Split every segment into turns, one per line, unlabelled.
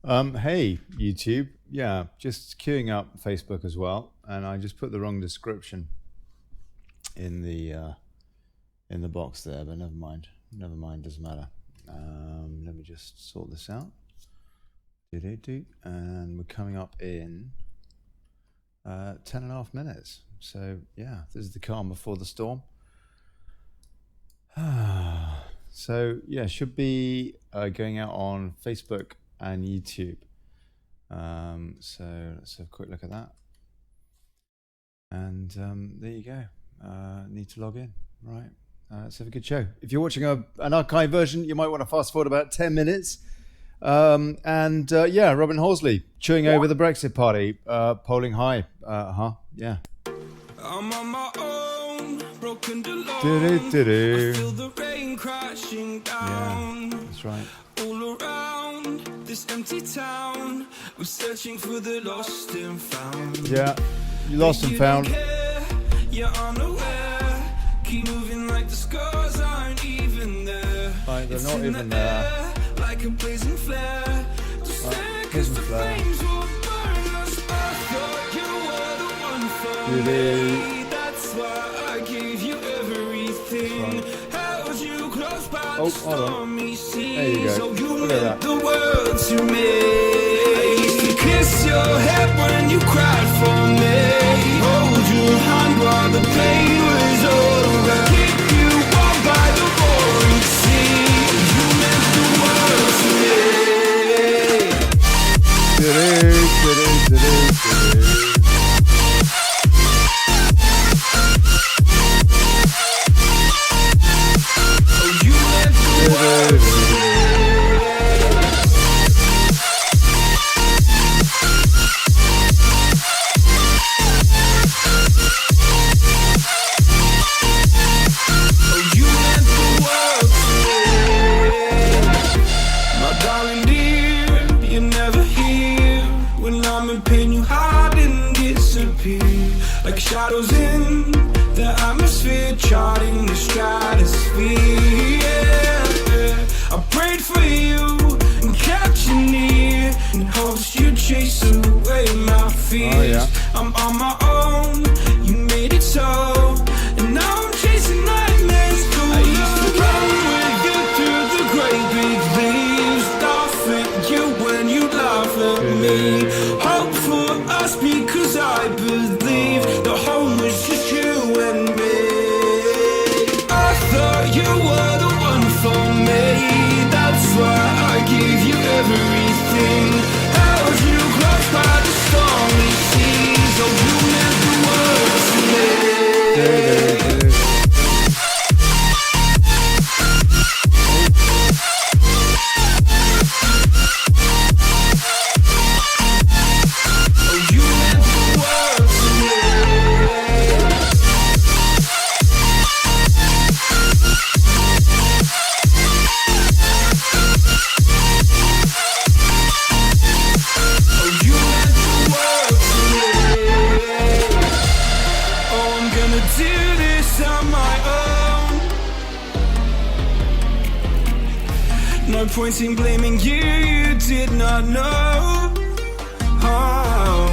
Hey, YouTube. Yeah, just queuing up Facebook as well, and I just put the wrong description in the box there, but never mind. Never mind, doesn't matter. Let me just sort this out. And we're coming up in 10.5 minutes. So yeah, this is the calm before the storm. So yeah, should be going out on Facebook and YouTube. So let's have a quick look at that. And there you go. Need to log in, right? Let's have a good show. If you're watching an archive version, you might want to fast forward about 10 minutes. Yeah, Robin Horsley chewing over the Brexit Party, polling high. Yeah.
I'm on my own, broken alone. I feel the rain crashing down.
Yeah, that's right.
All around this empty town, we're searching for the lost and found.
Yeah, you lost and found.
You're unaware. Keep moving like the scars aren't even there.
Like they're not even there.
Like a blazing flare.
Blazing flare.
That's why I gave you everything. Held you close by the stormy seas.
There you go. Look at that.
The world to me. I used to kiss your head when you cried for me. Hold your hand while the pain was over. Keep you warm by the roaring sea. You meant the world to me. Like shadows in the atmosphere, charting the stratosphere. Yeah. I prayed for you and kept you near in hopes you'd chase away my fears.
Oh, yeah.
I'm on my own, you made it so, and now I'm chasing nightmares too. I used to run with you through the great big leaves, laugh at you when you laugh at me. Hope for us because I believe the home was just you and me. I thought you were the one for me. That's why I gave you everything. Held you close by the stormy seas. Oh, you meant the world to me. Pointing, blaming you, you did not know. Oh.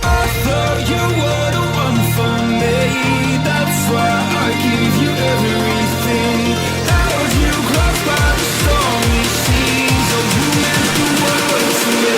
I thought you were the one for me. That's why I gave you everything. Held you close by the stormy seas. Oh, you meant the world to me.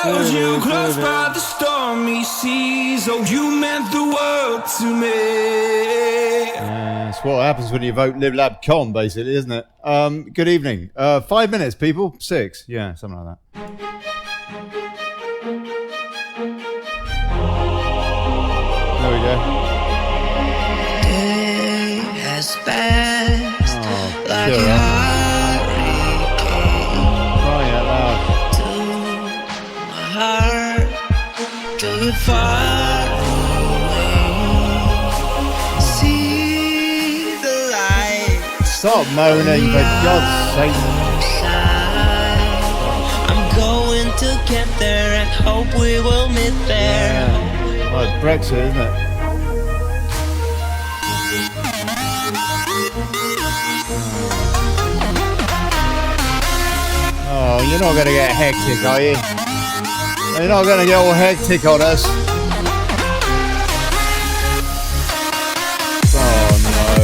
held you close by the stormy seas. Oh, you meant the world to me.
Yeah, that's what happens when you vote Lib Lab Con, basically, isn't it? Good evening. 5 minutes, people. 6. Yeah, something like that. There we go.
Day has passed like
cheer
a
up.
hurricane
Crying out loud.
to my heart, took it far away. See the light
Stop moaning, for God's sake.
side. I'm going to get there and hope we will meet there.
Yeah. Well, it's Brexit, isn't it? Oh, you're not going to get hectic, are you? You're not going to get all hectic on us. Oh, no.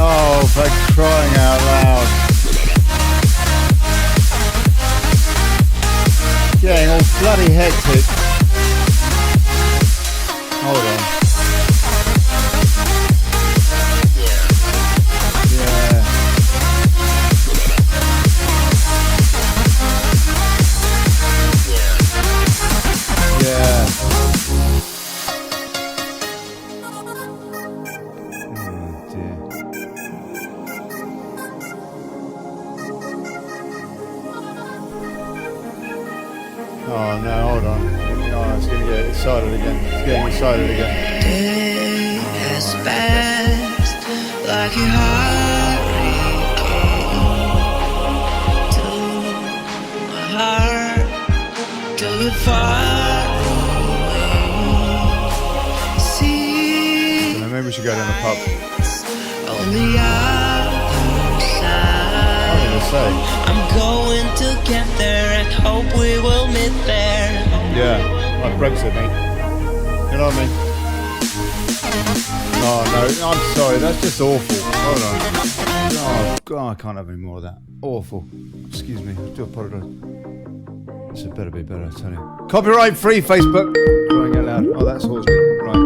Oh, for crying out loud. Getting all bloody hectic. Hold on. Yeah. Yeah. Oh dear. Oh no, hold on. Oh, it's gonna get excited again. It's getting excited again.
Day has passed like a hurricane to my heart, took it far away. See
So maybe we should go down the pub.
on the other side.
I'm gonna say.
I'm going to get there and hope we will meet there.
Yeah, like Brexit, mate. You know what I mean? Oh no, I'm sorry, that's just awful. Hold on. Oh God, I can't have any more of that. Awful. Excuse me, I do apologise. This had better be better, I tell you. Copyright free, Facebook. Crying out loud. Oh, that's Horsley. Right.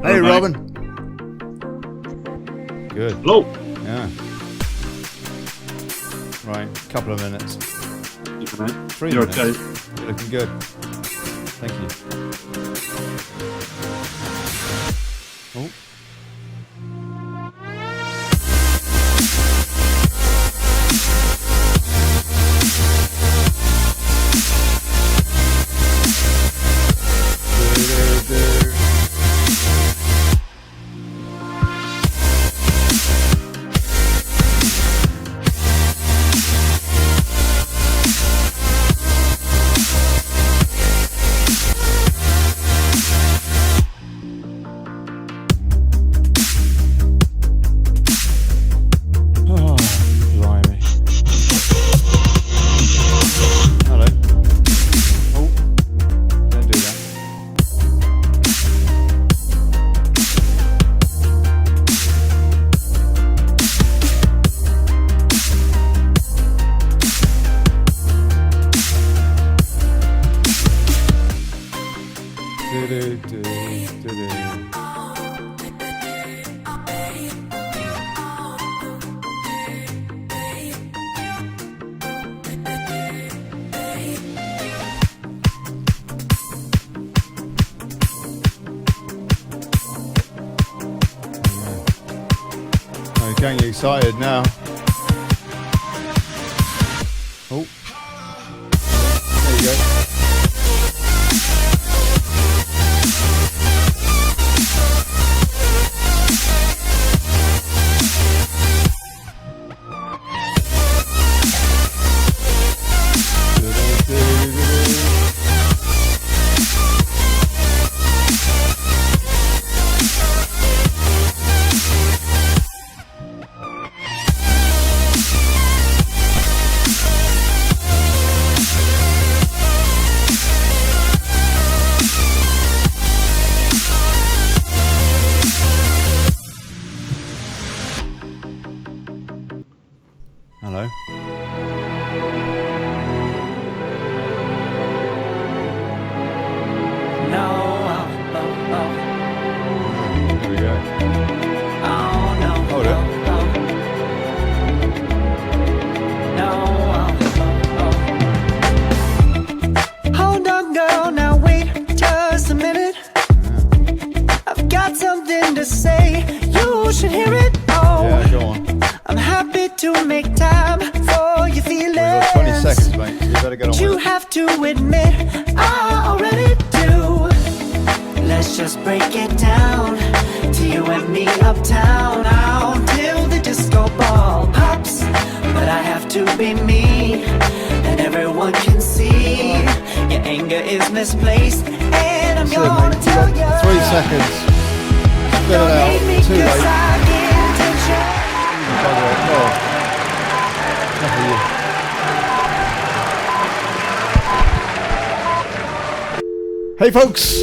Hey,
Hello,
Robin. Good.
Hello.
Yeah. Right, couple of minutes.
You mate?
3
You're
minutes.
okay.
You're looking good. Thank you. Oh. Getting you excited now. Oh. There you go. better get on
You
with it.
have to admit, I already do. Let's just break it down to you and me uptown. Out till the disco ball pops, but I have to be me, and everyone can see your anger is misplaced, and I'm gonna tell you.
3 seconds. Spit it out. Too late. Enough of you. Hey folks!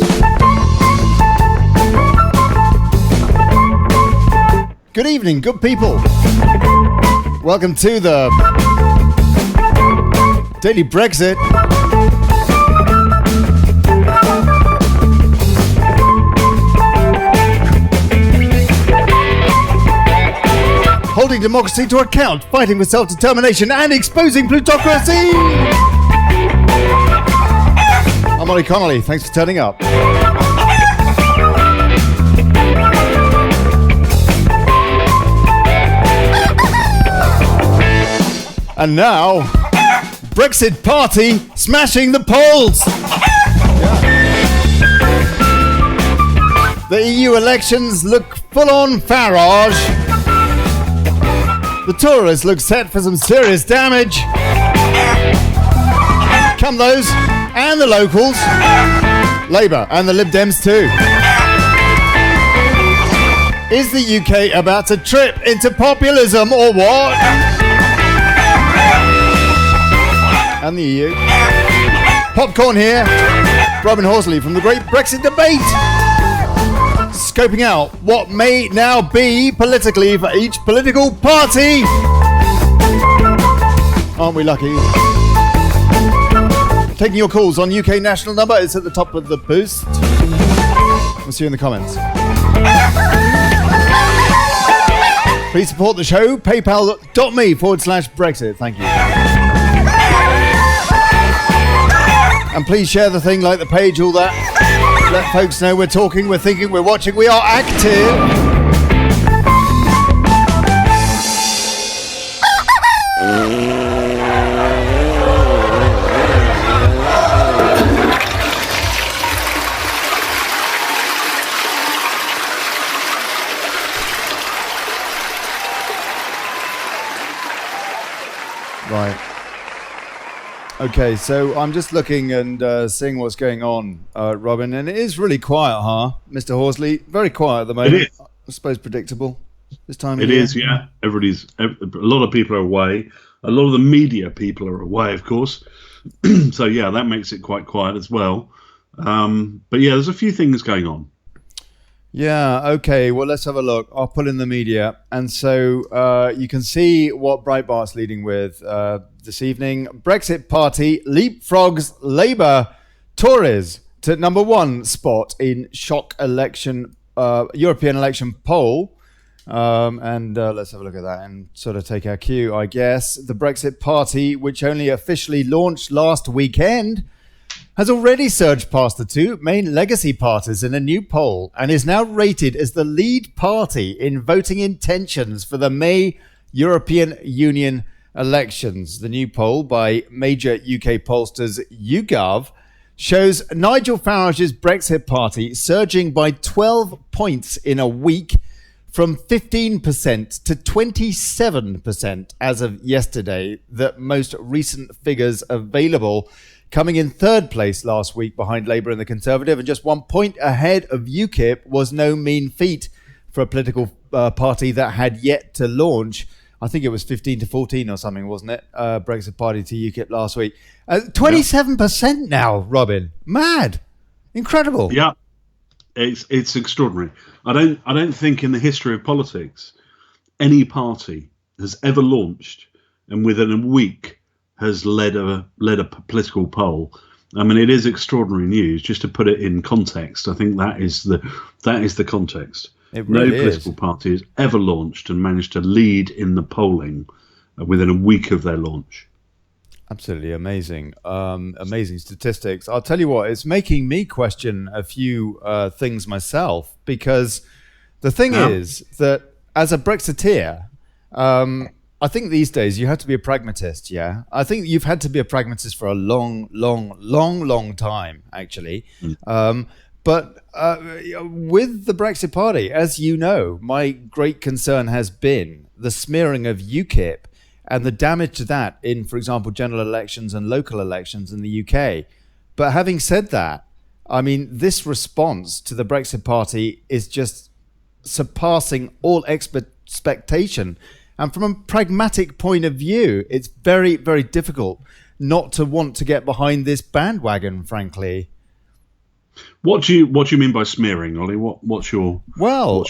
Good evening, good people. Welcome to the Daily Brexit. Holding democracy to account, fighting for self-determination and exposing plutocracy. I'm Ollie Connolly, thanks for turning up. And now, Brexit Party smashing the polls. Yeah. The EU elections look full on Farage. The Tories look set for some serious damage. Come those, and the locals. Labour and the Lib Dems too. Is the UK about to trip into populism or what? And the EU. Popcorn here. Robin Horsley from the Great Brexit Debate. Scoping out what may now be politically for each political party. Aren't we lucky? Taking your calls on UK national number. It's at the top of the boost. We'll see you in the comments. Please support the show. PayPal.me/Brexit. Thank you. And please share the thing, like the page, all that. Let folks know we're talking, we're thinking, we're watching, we are active. Right. Okay, so I'm just looking and seeing what's going on, Robin, and it is really quiet, huh, Mr. Horsley? Very quiet at the moment.
It is.
I suppose predictable this time of year.
It is, yeah. A lot of people are away. A lot of the media people are away, of course. So, yeah, that makes it quite quiet as well. But, yeah, there's a few things going on.
Yeah, okay, well, let's have a look. I'll pull in the media. And so you can see what Breitbart's leading with this evening. Brexit Party leapfrogs Labour Tories to number one spot in shock election, European election poll. And let's have a look at that and sort of take our cue, I guess. The Brexit Party, which only officially launched last weekend, has already surged past the two main legacy parties in a new poll and is now rated as the lead party in voting intentions for the May European Union elections. The new poll by major UK pollsters YouGov shows Nigel Farage's Brexit Party surging by 12 points in a week from 15% to 27% as of yesterday, the most recent figures available, coming in third place last week behind Labour and the Conservative, and just 1 point ahead of UKIP was no mean feat for a political party that had yet to launch. I think it was 15 to 14 or something, wasn't it? Brexit Party to UKIP last week. 27% now, Robin. Mad. Incredible.
Yeah, it's extraordinary. I don't think in the history of politics any party has ever launched and within a week has led a political poll. I mean, it is extraordinary news. Just to put it in context, I think that is the context.
It really
no political party has ever launched and managed to lead in the polling within a week of their launch.
Absolutely amazing. Amazing statistics. I'll tell you what, it's making me question a few things myself, because the thing is that as a Brexiteer, I think these days you have to be a pragmatist. Yeah, I think you've had to be a pragmatist for a long time, actually. But with the Brexit Party, as you know, my great concern has been the smearing of UKIP and the damage to that in, for example, general elections and local elections in the UK. But having said that, I mean, this response to the Brexit Party is just surpassing all expectation. And from a pragmatic point of view, it's very, very difficult not to want to get behind this bandwagon, frankly.
What do you mean by smearing, Ollie? What's your
Nigel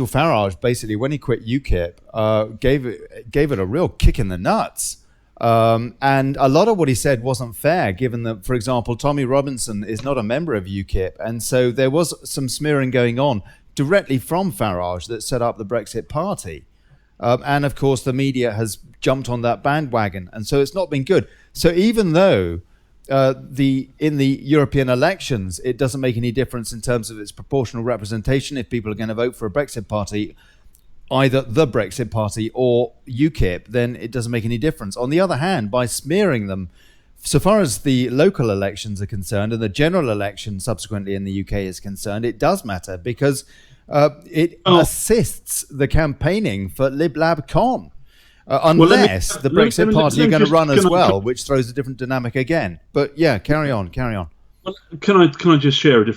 Farage basically, when he quit UKIP, gave it a real kick in the nuts. And a lot of what he said wasn't fair, given that, for example, Tommy Robinson is not a member of UKIP. And so there was some smearing going on directly from Farage that set up the Brexit Party. And of course, the media has jumped on that bandwagon. And so it's not been good. So even though in the European elections, it doesn't make any difference in terms of its proportional representation if people are going to vote for a Brexit Party, either the Brexit Party or UKIP, then it doesn't make any difference. On the other hand, by smearing them, so far as the local elections are concerned and the general election subsequently in the UK is concerned, it does matter because it assists the campaigning for Lib Lab Con. Unless the Brexit Party are going to run as well, which throws a different dynamic again. But yeah, carry on.
Well, can I just share a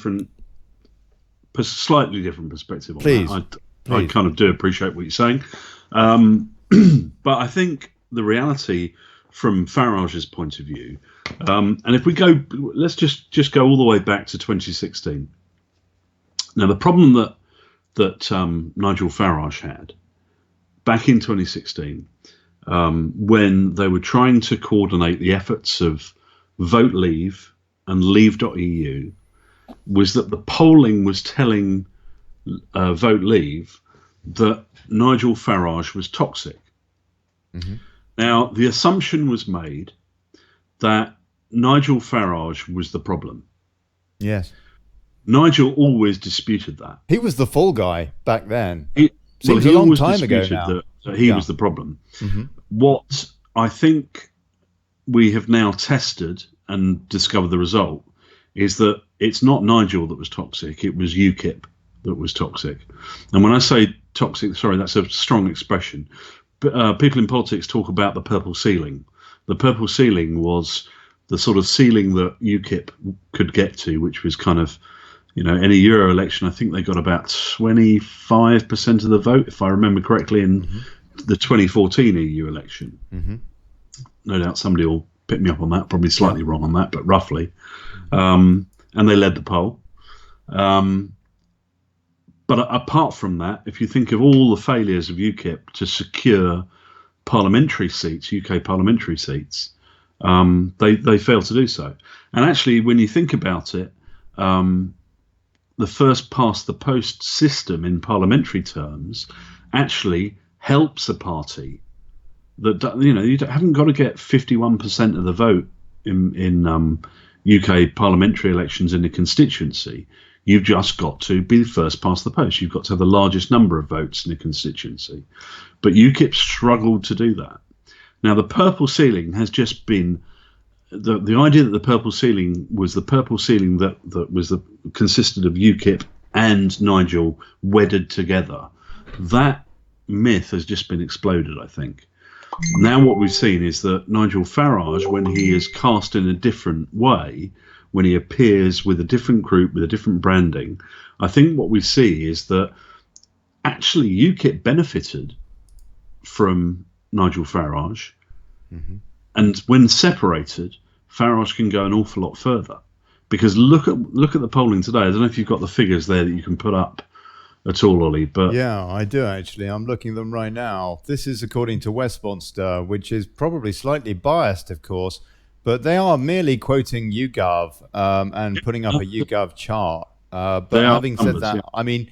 slightly different perspective on
Please.
that? I kind of do appreciate what you're saying, but I think the reality from Farage's point of view, and if we go, let's just go all the way back to 2016. Now, the problem that Nigel Farage had back in 2016, when they were trying to coordinate the efforts of Vote Leave and Leave.eu, was that the polling was telling Vote Leave that Nigel Farage was toxic. Mm-hmm. Now, the assumption was made that Nigel Farage was the problem.
Yes.
Nigel always disputed that.
He was the fall guy back then.
Seems
a long time ago now.
That he was the problem. Mm-hmm. What I think we have now tested and discovered the result is that it's not Nigel that was toxic, it was UKIP that was toxic. And when I say toxic, sorry, that's a strong expression. But people in politics talk about the purple ceiling. The purple ceiling was the sort of ceiling that UKIP could get to, which was kind of, in a Euro election, I think they got about 25% of the vote, if I remember correctly, in the 2014 EU election. Mm-hmm. No doubt somebody will pick me up on that, probably slightly wrong on that, but roughly. And they led the poll. But apart from that, if you think of all the failures of UKIP to secure parliamentary seats, UK parliamentary seats, they failed to do so. And actually, when you think about it, the first past the post system in parliamentary terms actually helps a party that, you haven't got to get 51% of the vote in UK parliamentary elections in a constituency. You've just got to be first past the post. You've got to have the largest number of votes in a constituency. But UKIP struggled to do that. Now, the purple ceiling has just been the idea that the purple ceiling was the purple ceiling that consisted of UKIP and Nigel wedded together. That myth has just been exploded, I think. Now what we've seen is that Nigel Farage, when he is cast in a different way, when he appears with a different group, with a different branding, I think what we see is that actually UKIP benefited from Nigel Farage. Mm-hmm. And when separated, Farage can go an awful lot further. Because look at the polling today. I don't know if you've got the figures there that you can put up at all, Ollie. But
yeah, I do actually. I'm looking at them right now. This is according to Westminster, which is probably slightly biased, of course, but they are merely quoting YouGov and putting up a YouGov chart. But having said that, I mean,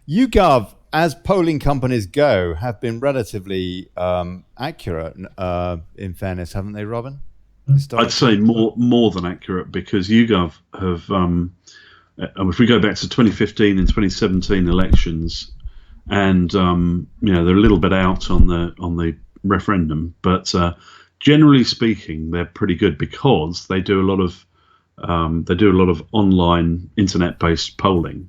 YouGov, as polling companies go, have been relatively accurate, in fairness, haven't they, Robin?
I'd say more than accurate, because YouGov have, if we go back to 2015 and 2017 elections, and they're a little bit out on the referendum, but generally speaking, they're pretty good because they do a lot of online internet-based polling.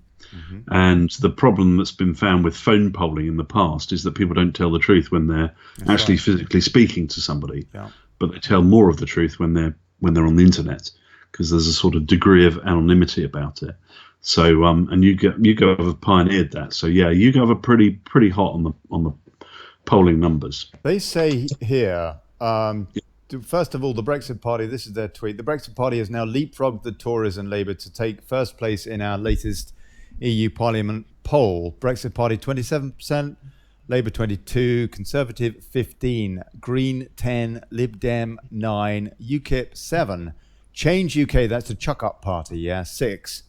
And the problem that's been found with phone polling in the past is that people don't tell the truth when they're actually physically speaking to somebody, but they tell more of the truth when they're on the internet, because there's a sort of degree of anonymity about it. So and YouGov have pioneered that. So yeah, YouGov are pretty hot on the polling numbers.
They say here, first of all, the Brexit Party, this is their tweet, the Brexit Party has now leapfrogged the Tories and Labour to take first place in our latest EU Parliament poll. Brexit Party 27%, Labour 22%, Conservative 15%, Green 10%, Lib Dem 9%, UKIP 7%, Change UK, that's a chuck-up party, 6%,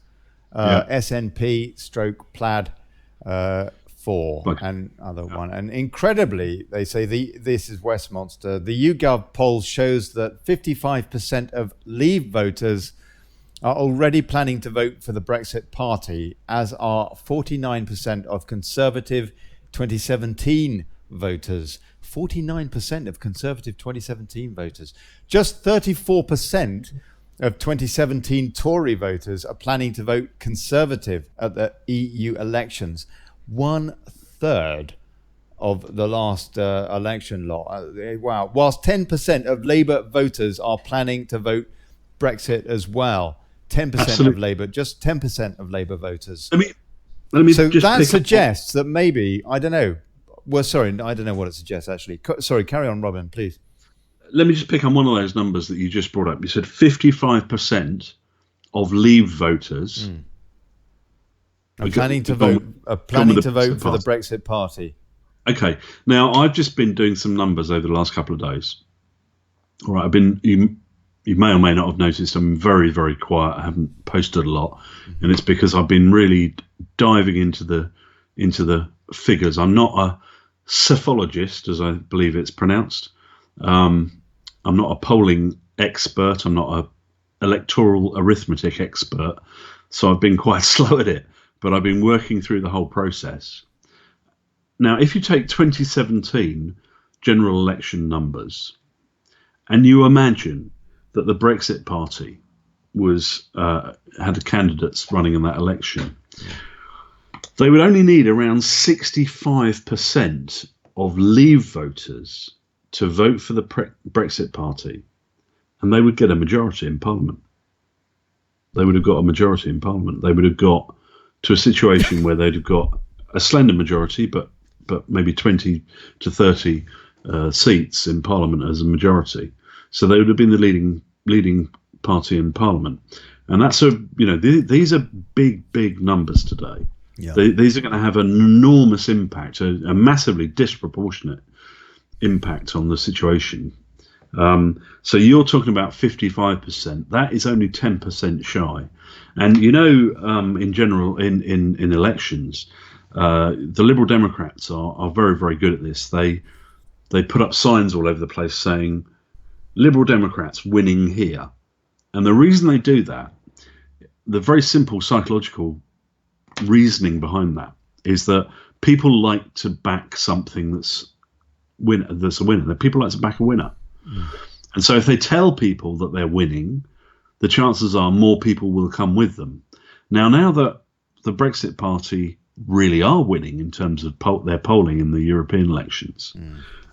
SNP / Plaid 4%, and other one. And incredibly, they say, this is Westminster, the YouGov poll shows that 55% of Leave voters are already planning to vote for the Brexit Party, as are 49% of Conservative 2017 voters. 49% of Conservative 2017 voters. Just 34% of 2017 Tory voters are planning to vote Conservative at the EU elections. 1/3 of the last election lot. Wow. Whilst 10% of Labour voters are planning to vote Brexit as well. 10% of Labour, just 10% of Labour voters.
Let me
so
just
that suggests that maybe, I don't know. Well, sorry, I don't know what it suggests, actually. Sorry, carry on, Robin, please.
Let me just pick on one of those numbers that you just brought up. You said 55% of Leave voters
are planning to vote for the Brexit Party.
Okay. Now, I've just been doing some numbers over the last couple of days. All right, you may or may not have noticed I'm very, very quiet. I haven't posted a lot, and it's because I've been really diving into the figures. I'm not a psephologist, as I believe it's pronounced. I'm not a polling expert. I'm not a electoral arithmetic expert. So I've been quite slow at it, but I've been working through the whole process. Now, if you take 2017 general election numbers, and you imagine that the Brexit Party had candidates running in that election, they would only need around 65% of Leave voters to vote for the Brexit Party, and they would get a majority in Parliament. They would have got a majority in Parliament. They would have got to a situation where they'd have got a slender majority, but maybe 20 to 30 seats in Parliament as a majority. So they would have been the leading party in Parliament, and that's these are big numbers today. Yeah. These are going to have an enormous impact, a massively disproportionate impact on the situation. So you're talking about 55%. That is only 10% shy, and in general in elections, the Liberal Democrats are very, very good at this. They put up signs all over the place saying, Liberal Democrats winning here. And the reason they do that, the very simple psychological reasoning behind that, is that people like to back something that's a winner. People like to back a winner. And so if they tell people that they're winning, the chances are more people will come with them. Now that the Brexit Party really are winning in terms of their polling in the European elections,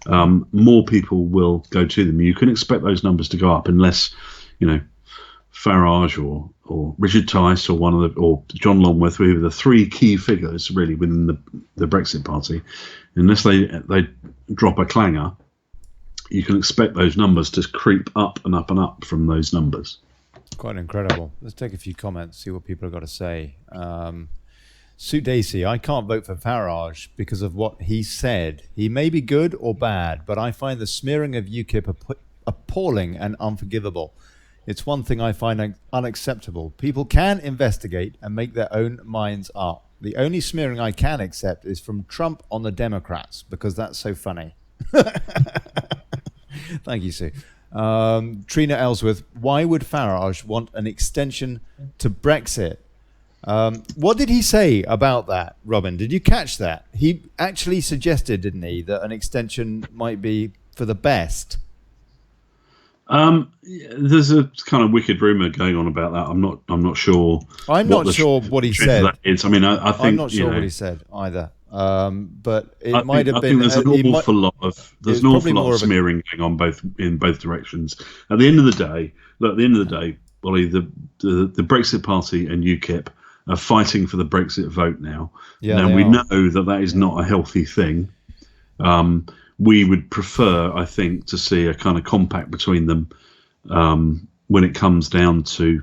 more people will go to them. You can expect those numbers to go up unless, Farage or Richard Tice or John Longworth, who are the three key figures really within the Brexit Party, unless they drop a clanger, you can expect those numbers to creep up and up and up from those numbers.
Quite incredible. Let's take a few comments, see what people have got to say. Sue Dacey, I can't vote for Farage because of what he said. He may be good or bad, but I find the smearing of UKIP appalling and unforgivable. It's one thing I find unacceptable. People can investigate and make their own minds up. The only smearing I can accept is from Trump on the Democrats, because that's so funny. Thank you, Sue. Trina Ellsworth, why would Farage want an extension to Brexit? What did he say about that, Robin? Did you catch that? He actually suggested, didn't he, that an extension might be for the best.
There's a kind of wicked rumor going on about that. I'm not sure.
I'm not sure what he said.
That is. I mean, I think
I'm not sure what he said either. But it might have
I
been.
think there's an awful lot of smearing going on in both directions. At the end of the day, Ollie, the Brexit Party and UKIP are fighting for the Brexit vote now.
Yeah,
now we know that is not a healthy thing. We would prefer, I think, to see a kind of compact between them when it comes down to.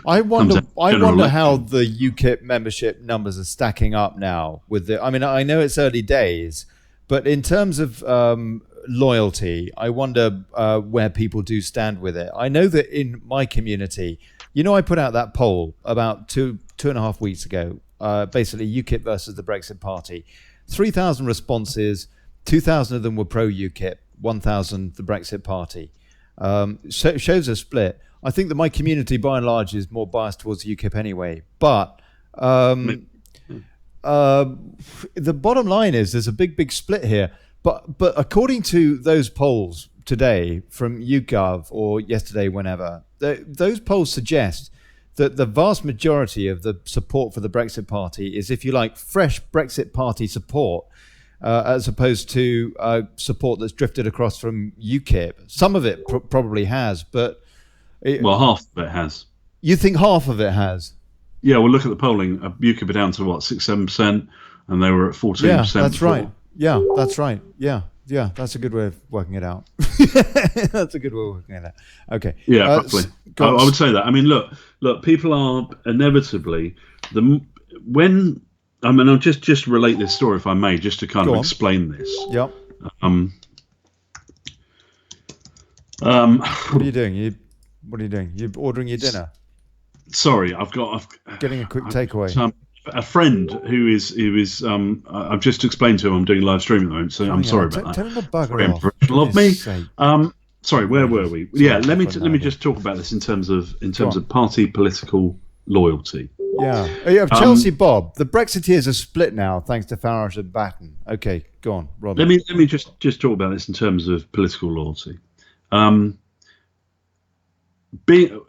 I wonder how the UKIP membership numbers are stacking up now. I mean, I know it's early days, but in terms of loyalty, I wonder where people do stand with it. I know that in my community, I put out that poll about two and a half weeks ago, basically UKIP versus the Brexit Party. 3,000 responses. 2,000 of them were pro-UKIP, 1,000 the Brexit Party. Shows a split. I think that my community, by and large, is more biased towards UKIP anyway. But the bottom line is there's a big split here. But according to those polls today from YouGov or yesterday, whenever, those polls suggest that the vast majority of the support for the Brexit Party is, if you like, fresh Brexit Party support. As opposed to support that's drifted across from UKIP. Some of it probably has, but...
half of it has.
You think half of it has?
Yeah, well, look at the polling. UKIP are down to, 6-7%, and they were at 14%.
Yeah, that's right. Yeah, that's right. Yeah, that's a good way of working it out. That's a good way of working it out. Okay.
Yeah, roughly. I would say that. I mean, look, people are inevitably... I'll just relate this story, if I may, just to kind of explain this.
Yep. What are you doing? What are you doing? You're ordering your dinner?
Sorry, I've
getting a quick takeaway.
A friend who is I've just explained to him I'm doing live stream at the moment, so I'm sorry about that.
Tell him to bugger off.
Love me. Sorry, where were we? Let me just talk about this in terms of party political loyalty.
Yeah. Chelsea Bob, the Brexiteers are split now thanks to Farage and Batten. Okay, go on, Rob.
Let me just talk about this in terms of political loyalty.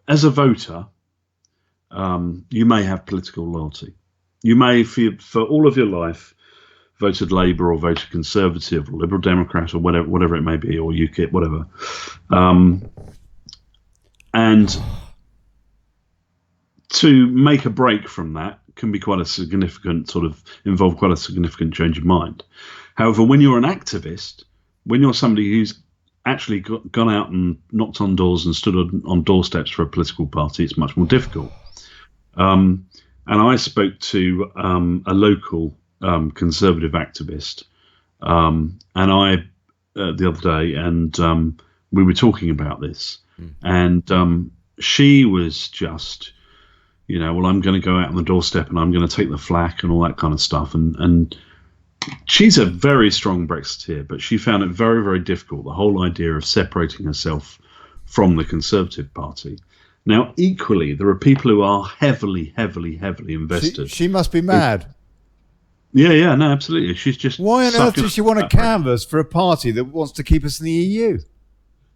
As a voter, you may have political loyalty. You may, for all of your life, voted Labour or voted Conservative or Liberal Democrat or whatever it may be, or UKIP, whatever. And to make a break from that can be quite a significant involve quite a significant change of mind. However, when you're an activist, when you're somebody who's actually gone out and knocked on doors and stood on doorsteps for a political party, it's much more difficult. And I spoke to a local conservative activist, and I the other day, and we were talking about this, and she was just, well, I'm going to go out on the doorstep and I'm going to take the flak and all that kind of stuff. And she's a very strong Brexiteer, but she found it very, very difficult, the whole idea of separating herself from the Conservative Party. Now, equally, there are people who are heavily, heavily, heavily invested.
She must be mad.
Yeah, no, absolutely. She's just...
Why on earth does she want to canvass for a party that wants to keep us in the EU?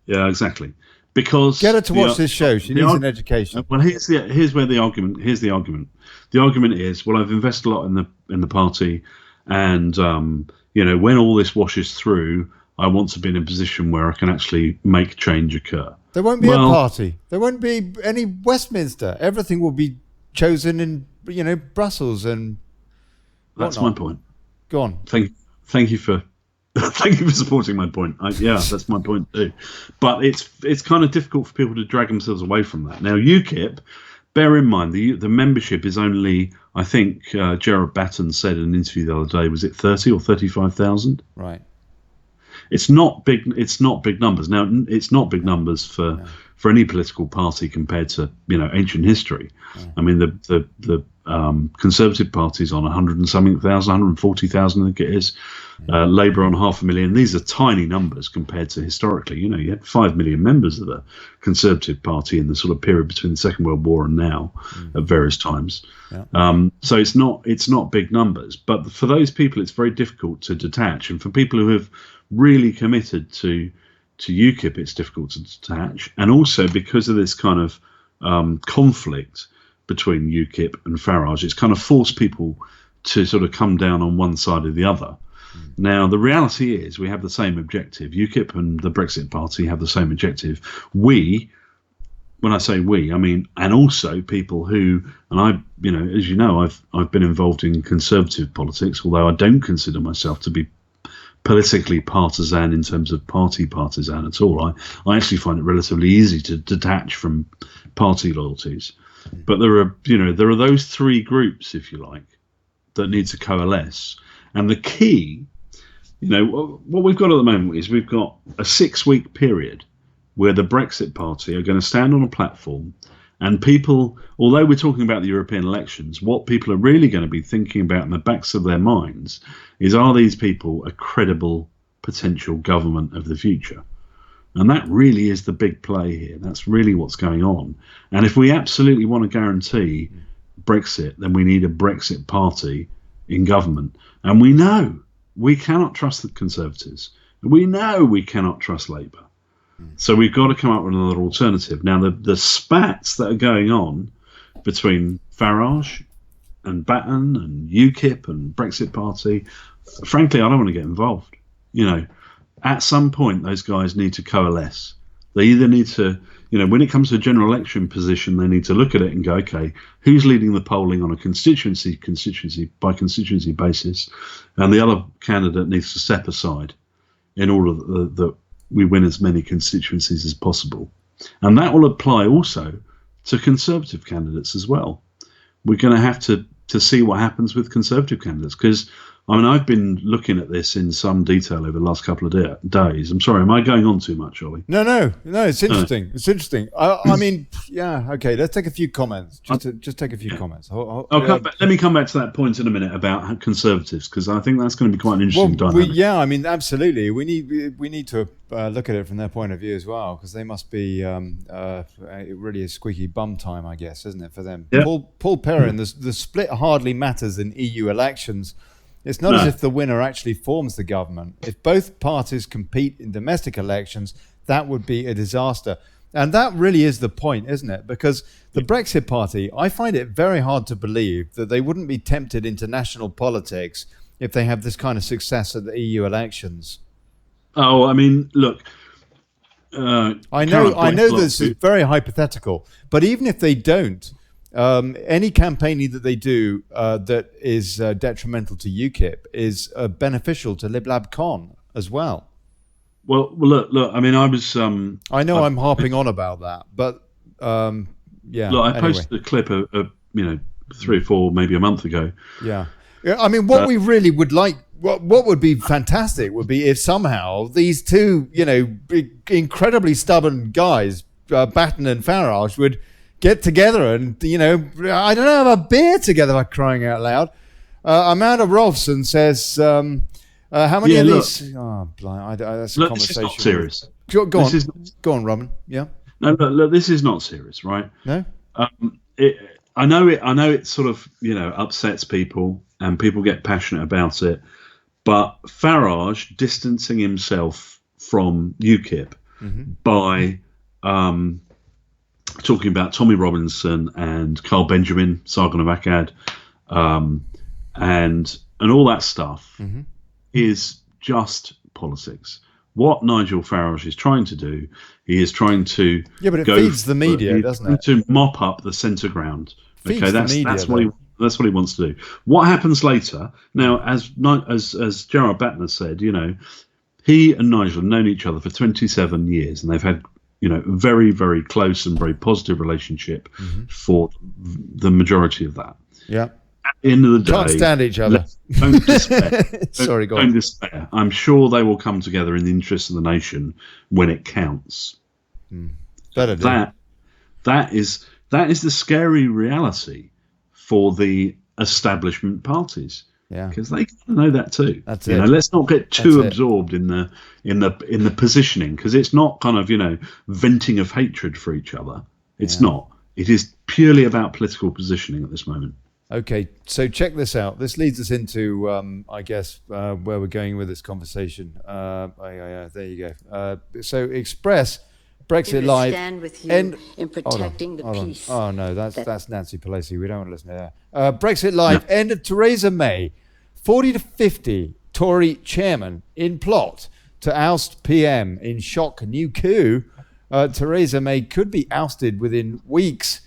Yeah, exactly. Because
get her to watch this show. She needs an education.
Well, here's the argument. The argument is, well, I've invested a lot in the party, and when all this washes through, I want to be in a position where I can actually make change occur.
There won't be a party. There won't be any Westminster. Everything will be chosen in Brussels and.
That's my point.
Go on.
Thank you for. Thank you for supporting my point. That's my point too. But it's kind of difficult for people to drag themselves away from that. Now, UKIP, bear in mind, the membership is only, I think Gerard Batten said in an interview the other day, was it 30 or 35,000?
Right.
It's not big. It's not big numbers. Now, it's not big numbers for any political party compared to ancient history. Yeah. I mean, the Conservative Party's on 100 and something thousand, 140,000, I think it is. Labour on 500,000. These are tiny numbers compared to historically. You know, you had 5 million members of the Conservative Party in the sort of period between the Second World War and now, at various times. Yeah. So it's not big numbers, but for those people, it's very difficult to detach. And for people who have really committed to UKIP, it's difficult to detach. And also because of this kind of conflict between UKIP and Farage, it's kind of forced people to sort of come down on one side or the other. Now, the reality is we have the same objective. UKIP and the Brexit Party have the same objective. We, when I say we, I mean, and also people who, and I, you know, as you know, I've been involved in conservative politics, although I don't consider myself to be politically partisan in terms of party partisan at all. I actually find it relatively easy to detach from party loyalties. But there are those three groups, if you like, that need to coalesce. And the key, you know, what we've got at the moment is we've got a 6-week period where the Brexit Party are going to stand on a platform, and people, although we're talking about the European elections, what people are really going to be thinking about in the backs of their minds is, are these people a credible potential government of the future? And that really is the big play here. That's really what's going on. And if we absolutely want to guarantee Brexit, then we need a Brexit Party in government. And we know we cannot trust the Conservatives. We know we cannot trust Labour. So we've got to come up with another alternative. Now, the spats that are going on between Farage and Batten and UKIP and Brexit Party, frankly, I don't want to get involved. You know, at some point, those guys need to coalesce. They either need to, you know, when it comes to a general election position, they need to look at it and go, okay, who's leading the polling on a constituency by constituency basis, and the other candidate needs to step aside in order that we win as many constituencies as possible. And that will apply also to Conservative candidates as well. We're going to have to see what happens with Conservative candidates, because I mean, I've been looking at this in some detail over the last couple of days. I'm sorry, am I going on too much, Ollie?
No, it's interesting. It's interesting. I mean, yeah, okay, let's take a few comments. Just take a few comments.
Let me come back to that point in a minute about Conservatives, because I think that's going to be quite an interesting dynamic.
Yeah, I mean, absolutely. We need to look at it from their point of view as well, because they must be really a squeaky bum time, I guess, isn't it, for them? Yeah. Paul Perrin, the split hardly matters in EU elections. It's not as if the winner actually forms the government. If both parties compete in domestic elections, that would be a disaster. And that really is the point, isn't it? Because the Brexit Party, I find it very hard to believe that they wouldn't be tempted into national politics if they have this kind of success at the EU elections.
Oh, I mean, look.
I know this is very hypothetical, but even if they don't, any campaigning that they do that is detrimental to UKIP is beneficial to Lib Con as well.
Well, look. I mean, I was.
I know I'm harping on about that, but yeah.
Look, I posted a clip of 3 or 4, maybe a month ago.
Yeah. I mean, what we really would like, what would be fantastic would be if somehow these two, incredibly stubborn guys, Batten and Farage, would get together and, I don't know, have a beer together, by crying out loud. Amanda Rolfson says, how many of these? Oh, blind. That's a conversation.
This is not serious.
Go on, Robin. Yeah.
No, look, this is not serious, right?
No.
I know it sort of, upsets people and people get passionate about it. But Farage distancing himself from UKIP by talking about Tommy Robinson and Carl Benjamin, Sargon of Akkad, and all that stuff is just politics. What Nigel Farage is trying to do, he is trying to
but it feeds the media, doesn't it?
To mop up the centre ground.
Feeds the media,
that's what he wants to do. What happens later? Now, as Gerard Batten said, he and Nigel have known each other for 27 years, and they've had very, very close and very positive relationship for the majority of that.
Yeah.
At the end of the day,
can't stand each other.
Don't despair.
Sorry, go on.
Don't despair. I'm sure they will come together in the interest of the nation when it counts.
Better do.
That is the scary reality for the establishment parties.
Yeah,
because they know that too.
That's
you
it.
know, let's not get too
That's it.
absorbed in the positioning, because it's not kind of, you know, venting of hatred for each other. It's not. It is purely about political positioning at this moment.
Okay, so check this out. This leads us into, I guess, where we're going with this conversation. There you go. So Express, Brexit
We
Live.
stand with you
end-
in protecting the peace.
Oh no, that's Nancy Pelosi. We don't want to listen to that. Brexit Live. End of Theresa May. 40 to 50 Tory chairman in plot to oust PM in shock new coup. Theresa May could be ousted within weeks.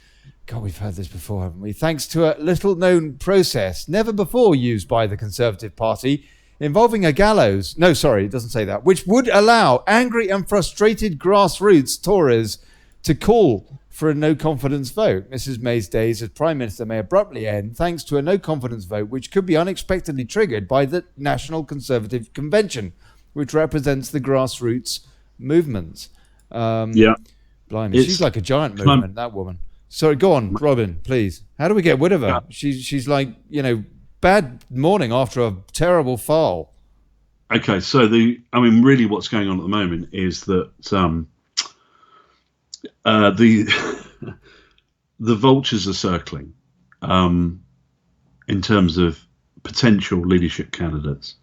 God, we've heard this before, haven't we? Thanks to a little-known process never before used by the Conservative Party, involving a gallows. No, sorry, it doesn't say that. Which would allow angry and frustrated grassroots Tories to call for a no-confidence vote. Mrs May's days as Prime Minister may abruptly end thanks to a no-confidence vote, which could be unexpectedly triggered by the National Conservative Convention, which represents the grassroots movements. Blimey, she's like a giant movement, that woman. Sorry, go on, Robin, please. How do we get rid of her? She's like, you know, bad morning after a terrible fall.
Okay, so really what's going on at the moment is that the vultures are circling in terms of potential leadership candidates.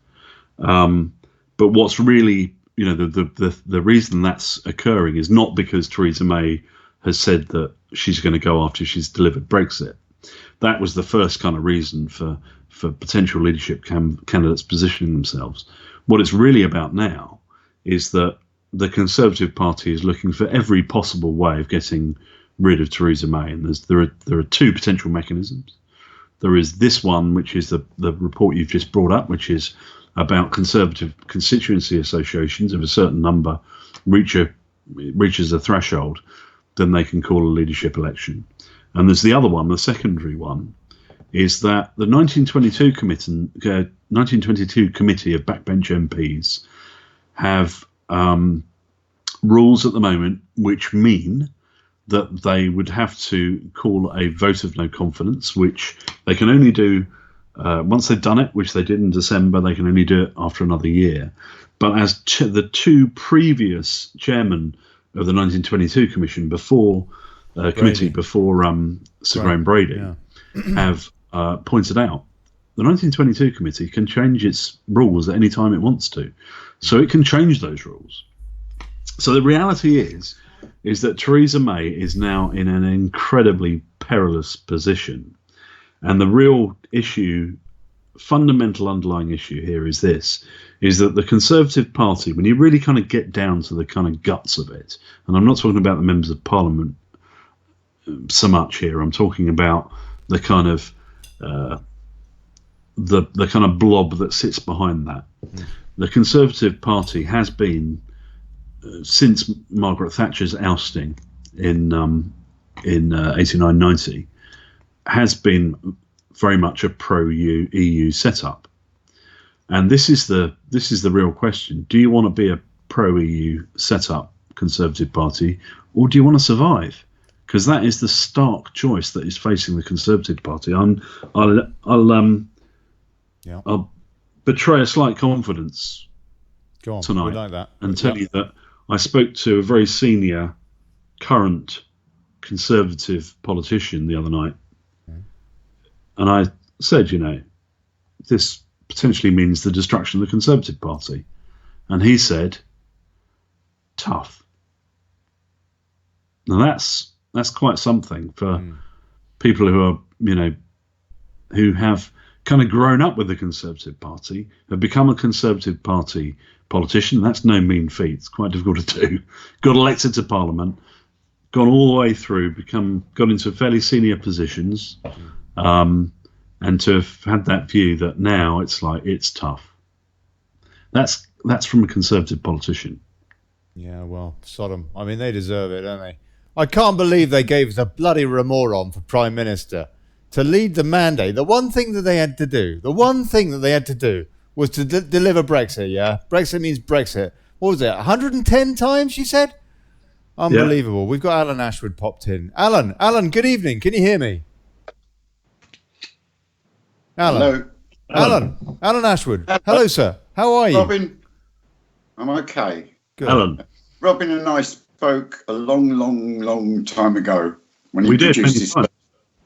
But what's really, you know, the reason that's occurring is not because Theresa May has said that she's going to go after she's delivered Brexit. That was the first kind of reason for potential leadership candidates positioning themselves. What it's really about now is that the Conservative Party is looking for every possible way of getting rid of Theresa May, and there are two potential mechanisms. There is this one, which is the report you've just brought up, which is about Conservative constituency associations. If a certain number reaches a threshold, then they can call a leadership election. And there's the other one, the secondary one, is that the 1922 committee of backbench MPs have rules at the moment which mean that they would have to call a vote of no confidence, which they can only do once they've done it, which they did in December. They can only do it after another year. But as the two previous chairmen of the 1922 commission before Sir Graham Brady have pointed out, the 1922 committee can change its rules at any time it wants to. So it can change those rules. So the reality is that Theresa May is now in an incredibly perilous position. And the real issue, fundamental underlying issue here is this, is that the Conservative Party, when you really kind of get down to the kind of guts of it, and I'm not talking about the members of Parliament so much here, I'm talking about the kind of the kind of blob that sits behind that. The Conservative Party has been, since Margaret Thatcher's ousting in 89-90, has been very much a pro-EU setup. And this is the real question. Do you want to be a pro-EU setup Conservative Party, or do you want to survive? Because that is the stark choice that is facing the Conservative Party. I'll betray a slight confidence tonight,
like that.
and tell you that I spoke to a very senior current Conservative politician the other night, and I said, you know, this potentially means the destruction of the Conservative Party. And he said, tough. Now that's quite something for people who are, you know, who have kind of grown up with the Conservative Party, have become a Conservative Party politician. That's no mean feat. It's quite difficult to do. Got elected to Parliament, gone all the way through, got into fairly senior positions, and to have had that view that now it's like, it's tough. That's from a Conservative politician.
Yeah, well, Sodom. I mean, they deserve it, don't they? I can't believe they gave us a bloody Remoron for Prime Minister to lead the mandate. The one thing that they had to do was to deliver Brexit, yeah? Brexit means Brexit. What was it, 110 times, she said? Unbelievable. Yeah. We've got Alan Ashwood popped in. Alan, good evening. Can you hear me? Alan.
Alan.
Alan Ashwood. Hello, sir. How are you?
Robin, I'm okay.
Good.
Alan.
Robin and I spoke a long time ago when you
We did.
produced this.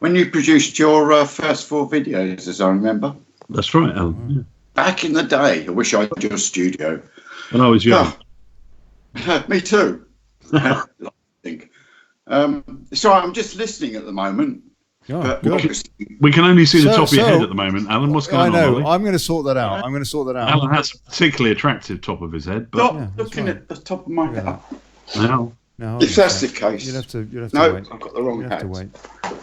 When you produced your first 4 videos, as I remember.
That's right, Alan. Yeah.
Back in the day, I wish I had your studio.
When I was young.
Me too. I think. So I'm just listening at the moment.
Oh,
But
good.
obviously,
We can only see the
So-
top of your
so-
head at the moment, Alan. What's
I
going on?
know.
Ollie?
I'm going to sort that out.
Alan has a particularly attractive top of his head, but
stop
Yeah, that's
looking
right.
at the top of my head.
now
No, hold
If
on a
that's the
sec.
case,
You'll have to
no,
wait.
I've got the wrong
You have to
hat.
wait.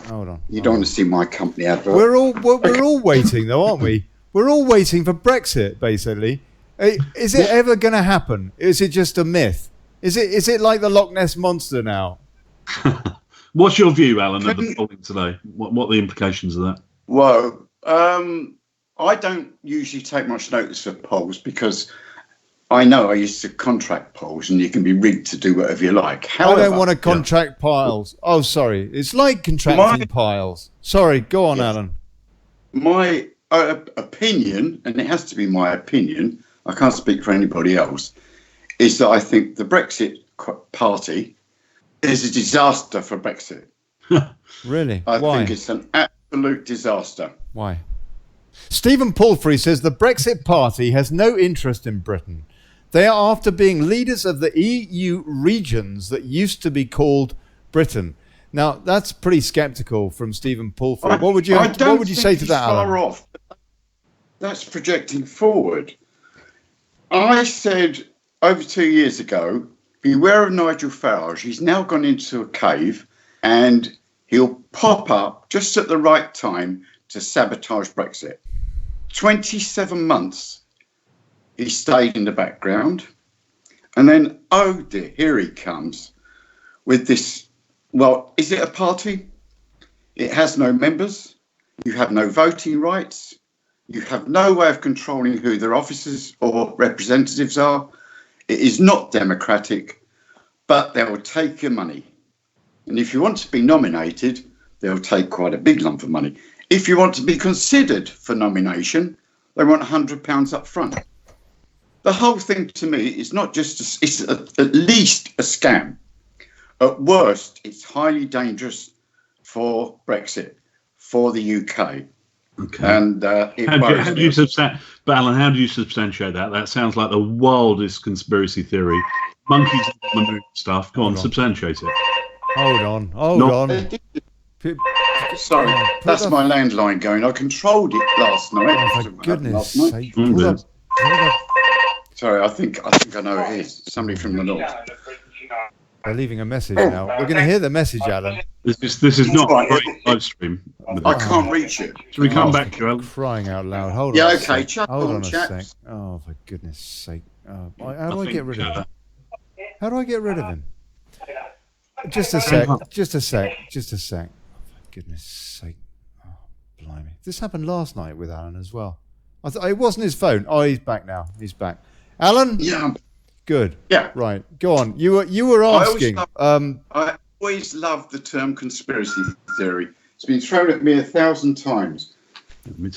Hold on.
You don't want to see my company advert.
We're all waiting though, aren't we? We're all waiting for Brexit, basically. Is it ever going to happen? Is it just a myth? Is it like the Loch Ness monster now?
what's your view, Alan, of the polling today? What are the implications of that?
Well, I don't usually take much notice of polls because I know I used to contract polls and you can be rigged to do whatever you like. However,
I don't want to contract piles. Oh, sorry. It's like contracting piles. Sorry, go on, Alan.
my opinion, and it has to be my opinion, I can't speak for anybody else, is that I think the Brexit Party is a disaster for Brexit.
Really?
I
Why?
think it's an absolute disaster.
Why? Stephen Palfrey says the Brexit Party has no interest in Britain. They are after being leaders of the EU regions that used to be called Britain. Now, that's pretty sceptical from Stephen Palfrey. What would you say to that, Alan?
Far off. That's projecting forward. I said over 2 years ago, beware of Nigel Farage. He's now gone into a cave and he'll pop up just at the right time to sabotage Brexit. 27 months he stayed in the background. And then, oh dear, here he comes with this. Well, is it a party? It has no members. You have no voting rights. You have no way of controlling who their officers or representatives are. It is not democratic, but they will take your money. And if you want to be nominated, they'll take quite a big lump of money. If you want to be considered for nomination, they want £100 up front. The whole thing to me is not just, it's at least a scam. At worst, it's highly dangerous for Brexit, for the UK.
Okay.
And
How do you substantiate that? That sounds like the wildest conspiracy theory. Monkeys on the moon stuff. Go on, substantiate it.
Hold on.
Sorry, that's my landline going. I controlled it last night.
Oh, for goodness
Last night.
sake.
Sorry, I think I know who it is. Somebody from the north.
They're leaving a message now. We're going to hear the message, Alan.
This is not a great live stream.
I can't reach it.
Should we come back to you, Alan?
Crying out loud. Hold
Yeah,
on.
okay,
A sec.
chat
Hold
on,
on a
chaps.
sec. Oh, for goodness sake. How do I get rid of him? How do I get rid of him? Just a sec. Just a sec. Oh, for goodness sake. Oh, blimey. This happened last night with Alan as well. It wasn't his phone. Oh, he's back now. He's back. Alan?
Yeah.
Good.
Yeah.
Right. Go on. You were asking.
I always loved the term conspiracy theory. It's been thrown at me 1,000 times.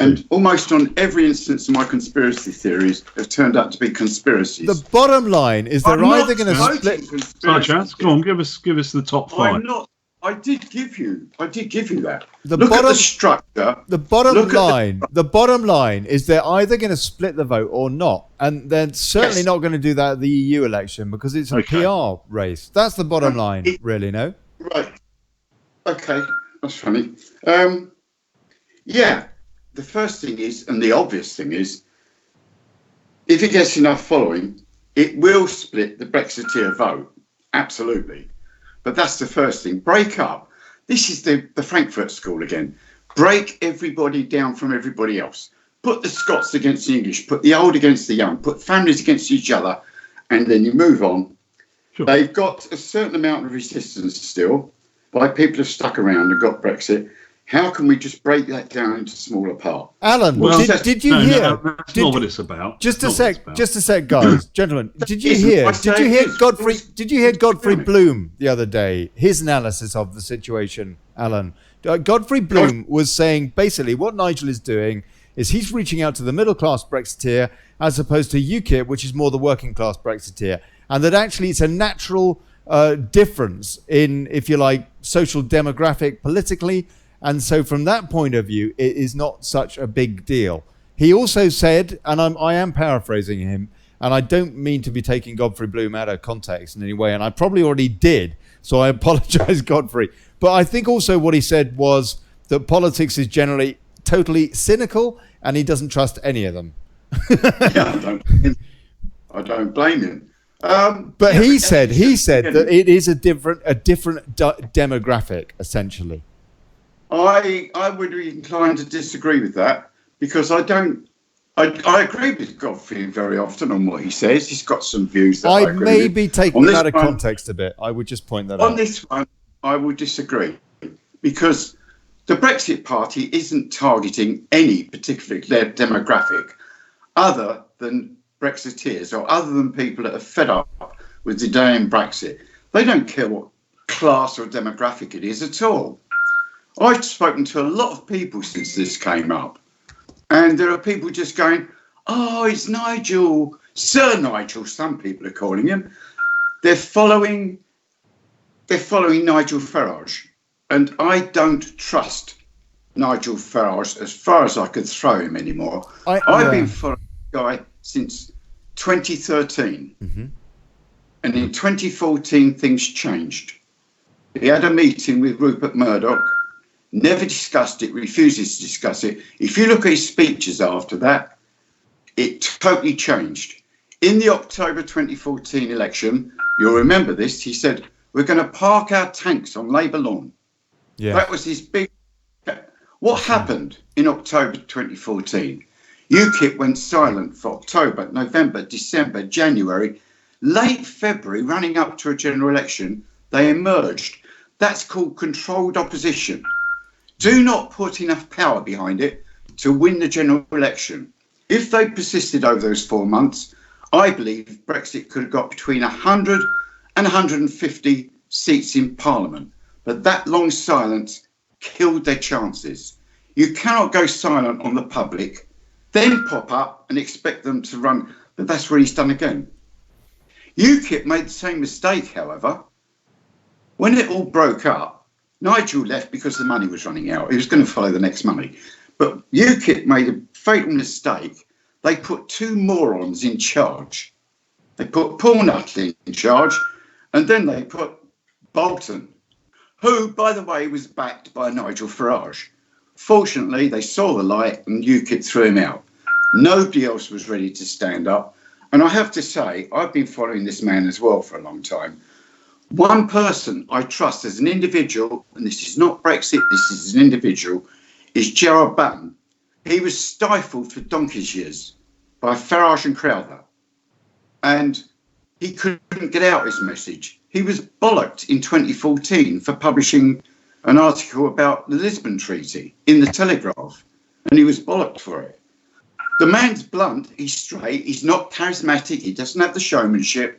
And almost on every instance of my conspiracy theories have turned out to be conspiracies.
The bottom line is they're either going to split.
Sarge, go on, give us the top 5.
I'm not. I did give you that.
The
Look
bottom-
at the structure.
The bottom
Look at
line. The bottom line is they're either going to split the vote or not, and they're certainly
Yes.
not going to do that at the EU election because it's a
Okay.
PR race. That's the bottom line, really. No.
Right. Okay, that's funny. Yeah. The first thing is, and the obvious thing is, if it gets enough following, it will split the Brexiteer vote. Absolutely. But that's the first thing. Break up. This is the Frankfurt School again. Break everybody down from everybody else. Put the Scots against the English. Put the old against the young. Put families against each other. And then you move on.
Sure.
They've got a certain amount of resistance still by people who have stuck around and got Brexit. How can we just break that down into smaller parts?
Alan,
Well,
did you
No,
hear?
that's not what it's about.
Just a
That's not what it's
sec,
about.
just a sec, guys, gentlemen. Did you
Isn't
hear?
my
Did you
saying
hear
is-
Godfrey? Did you hear Godfrey Bloom the other day? His analysis of the situation, Alan. Godfrey Bloom was saying basically what Nigel is doing is he's reaching out to the middle class Brexiteer as opposed to UKIP, which is more the working class Brexiteer. And that actually it's a natural difference in, if you like, social demographic politically. And so from that point of view, it is not such a big deal. He also said, and I am paraphrasing him, and I don't mean to be taking Godfrey Bloom out of context in any way, and I probably already did, so I apologize, Godfrey. But I think also what he said was that politics is generally totally cynical, and he doesn't trust any of them.
Yeah, I don't blame him.
But he said that it is a different demographic, essentially.
I would be inclined to disagree with that, because I agree with Godfrey very often on what he says. He's got some views that I agree
may
with.
be taking that out of context a bit. I would just point that out.
On this one, I would disagree, because the Brexit Party isn't targeting any particular demographic other than Brexiteers, or other than people that are fed up with the damn Brexit. They don't care what class or demographic it is at all. I've spoken to a lot of people since this came up, and there are people just going, "Oh, it's Nigel, Sir Nigel." Some people are calling him. They're following Nigel Farage, and I don't trust Nigel Farage as far as I could throw him anymore. I've been following the guy since 2013, and in 2014 things changed. He had a meeting with Rupert Murdoch. Never discussed it, refuses to discuss it. If you look at his speeches after that, it totally changed. In the October 2014 election, you'll remember this, he said, "We're going to park our tanks on Labour lawn."
Yeah.
That was his big... What happened in October 2014? UKIP went silent for October, November, December, January. Late February, running up to a general election, they emerged. That's called controlled opposition. Do not put enough power behind it to win the general election. If they persisted over those 4 months, I believe Brexit could have got between 100 and 150 seats in Parliament. But that long silence killed their chances. You cannot go silent on the public, then pop up and expect them to run. But that's what he's done again. UKIP made the same mistake, however. When it all broke up, Nigel left because the money was running out. He was going to follow the next money. But UKIP made a fatal mistake. They put two morons in charge. They put Paul Nutley in charge, and then they put Bolton, who, by the way, was backed by Nigel Farage. Fortunately, they saw the light and UKIP threw him out. Nobody else was ready to stand up. And I have to say, I've been following this man as well for a long time. One person I trust as an individual, and this is not Brexit, this is an individual, is Gerard Batten. He was stifled for donkey's years by Farage and Crowther. And he couldn't get out his message. He was bollocked in 2014 for publishing an article about the Lisbon Treaty in the Telegraph. And he was bollocked for it. The man's blunt, he's straight, he's not charismatic, he doesn't have the showmanship.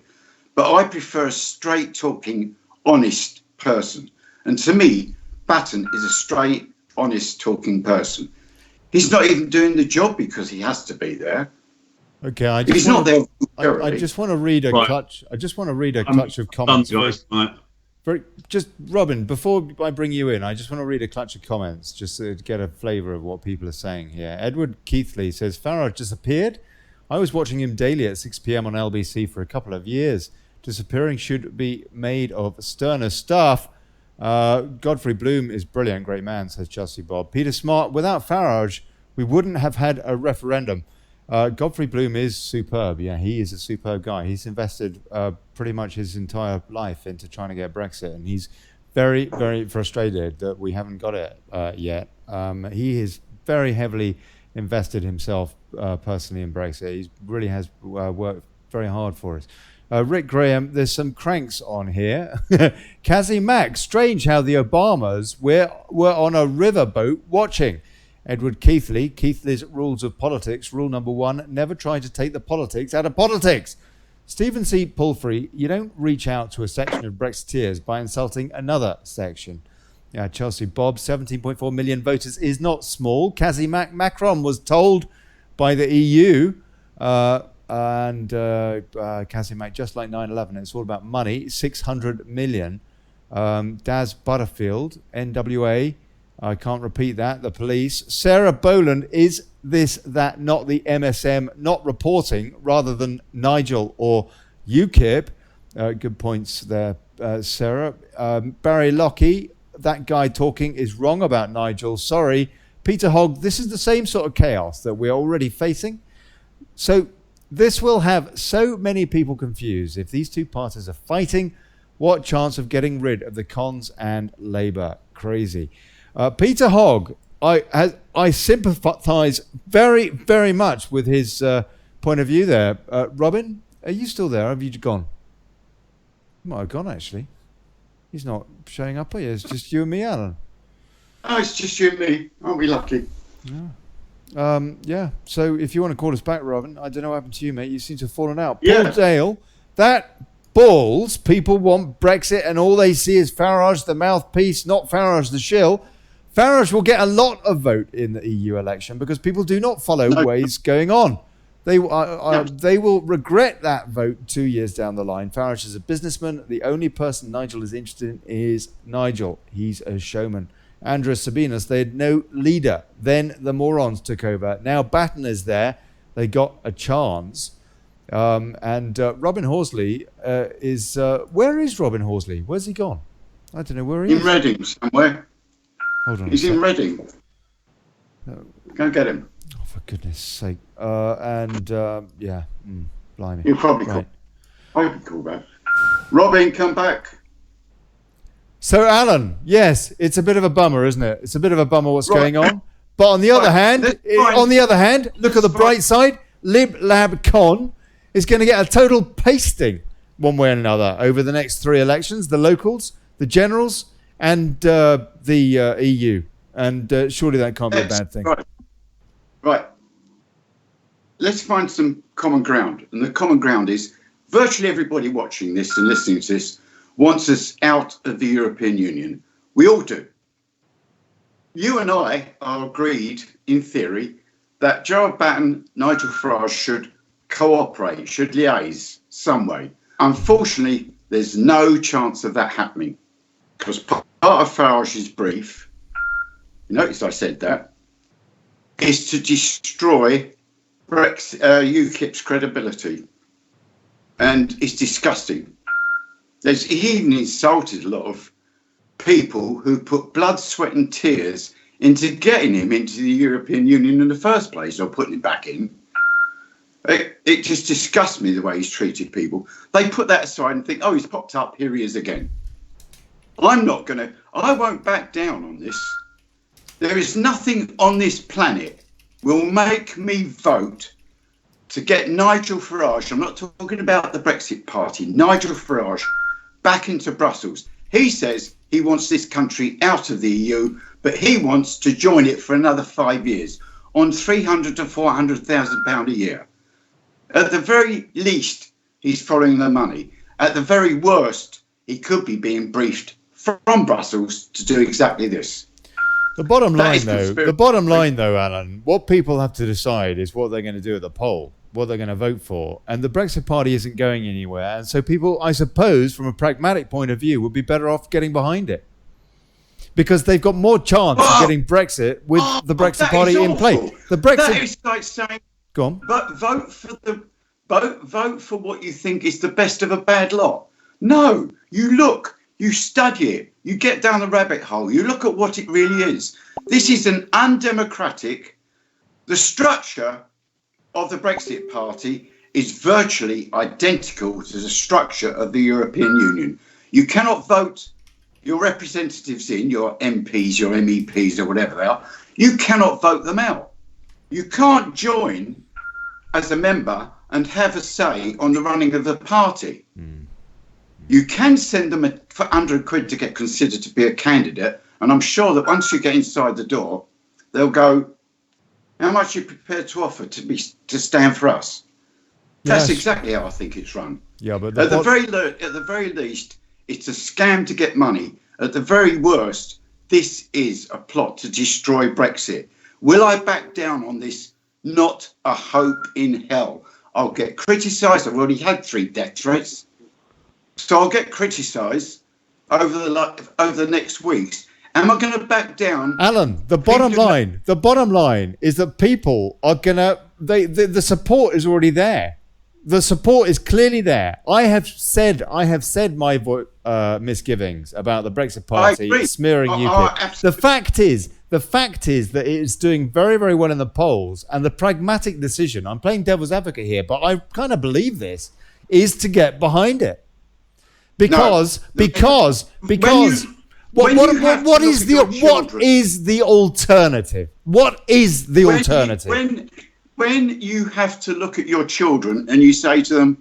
But I prefer a straight-talking, honest person. And to me, Batten is a straight, honest-talking person. He's not even doing the job because he has to be there.
Okay,
he's not there.
I just want to read a clutch. I just want to read a clutch of comments. Just Robin, before I bring you in, I just want to read a clutch of comments just to get a flavour of what people are saying here. Edward Keithley says Farage disappeared. I was watching him daily at 6 p.m. on LBC for a couple of years. Disappearing should be made of sterner stuff. Godfrey Bloom is brilliant, great man, says Chelsea Bob. Peter Smart, without Farage, we wouldn't have had a referendum. Godfrey Bloom is superb. Yeah, he is a superb guy. He's invested pretty much his entire life into trying to get Brexit, and he's very, very frustrated that we haven't got it yet. He is very heavily invested himself personally in Brexit. He really has worked very hard for us. Rick Graham, there's some cranks on here. Kazzy Mack, strange how the Obamas were on a riverboat watching. Edward Keithley's rules of politics. Rule number 1, never try to take the politics out of politics. Stephen C. Pulfrey, you don't reach out to a section of Brexiteers by insulting another section. Yeah, Chelsea Bob, 17.4 million voters is not small. Macron was told by the EU, Mac, just like 9/11, it's all about money, 600 million. Daz Butterfield, NWA, I can't repeat that, the police. Sarah Boland, is this, that, not the MSM, not reporting, rather than Nigel or UKIP? Good points there, Sarah. Barry Lockie, that guy talking is wrong about Nigel. Sorry. Peter Hogg, this is the same sort of chaos that we're already facing. So this will have so many people confused. If these two parties are fighting, what chance of getting rid of the Cons and Labour? Crazy. Peter Hogg, I sympathise very, very much with his point of view there. Robin, are you still there? Have you gone? He might have gone, actually. He's not showing up here. It's just you and me, Alan.
Oh, it's just you and me. Aren't we lucky?
Yeah. So if you want to call us back, Robin, I don't know what happened to you, mate. You seem to have fallen out.
Yeah.
Paul Dale, that balls. People want Brexit and all they see is Farage, the mouthpiece, not Farage, the shill. Farage will get a lot of vote in the EU election because people do not follow ways going on. They will regret that vote 2 years down the line. Farage is a businessman. The only person Nigel is interested in is Nigel. He's a showman. Andres Sabinas, they had no leader. Then the morons took over. Now Batten is there. They got a chance. Robin Horsley is... where is Robin Horsley? Where's he gone? I don't know where he is.
In Reading somewhere.
Hold on.
He's in Reading. Go and get him.
Oh, for goodness sake. Blimey.
He'll probably call. I hope he'll call back. Robin, come back.
So, Alan, yes, it's a bit of a bummer, isn't it? It's a bit of a bummer what's going on. But on the other hand, look at the bright side. Lib Lab Con is going to get a total pasting one way or another over the next three elections, the locals, the generals, and the EU. And surely that can't be a bad thing.
Right. Let's find some common ground. And the common ground is virtually everybody watching this and listening to this wants us out of the European Union. We all do. You and I are agreed, in theory, that Gerald Batten, Nigel Farage should cooperate, should liaise some way. Unfortunately, there's no chance of that happening because part of Farage's brief, you notice I said that, is to destroy UKIP's credibility. And it's disgusting. He even insulted a lot of people who put blood, sweat and tears into getting him into the European Union in the first place, or putting him back in. It just disgusts me the way he's treated people. They put that aside and think, oh, he's popped up, here he is again. I won't back down on this. There is nothing on this planet will make me vote to get Nigel Farage, I'm not talking about the Brexit Party, Nigel Farage, back into Brussels. He says he wants this country out of the EU, but he wants to join it for another 5 years on £300,000 to £400,000 a year. At the very least, he's following the money. At the very worst, he could be being briefed from Brussels to do exactly this.
The bottom line, though, Alan, what people have to decide is what they're going to do at the poll, what they're going to vote for. And the Brexit Party isn't going anywhere. And so people, I suppose, from a pragmatic point of view, would be better off getting behind it. Because they've got more chance of getting Brexit with the Brexit Party in play.
That is like saying,
go on.
But vote for what you think is the best of a bad lot. No, you look, you study it, you get down the rabbit hole, you look at what it really is. This is an undemocratic, the structure of the Brexit Party is virtually identical to the structure of the European Union. You cannot vote your representatives in, your MPs, your MEPs or whatever they are, you cannot vote them out. You can't join as a member and have a say on the running of the party. You can send them for £100 to get considered to be a candidate, and I'm sure that once you get inside the door, they'll go, how much are you prepared to offer to stand for us? That's exactly how I think it's run.
Yeah, but
at the very least, it's a scam to get money. At the very worst, this is a plot to destroy Brexit. Will I back down on this? Not a hope in hell. I'll get criticised. I've already had 3 death threats. So I'll get criticised over the next weeks. Am I going to back down?
Alan, the bottom line is that people are going to, the support is already there. The support is clearly there. I have said my misgivings about the Brexit Party smearing UKIP. The fact is that it is doing very, very well in the polls, and the pragmatic decision, I'm playing devil's advocate here, but I kind of believe this, is to get behind it. Because what is the alternative? What is the alternative?
When you have to look at your children and you say to them,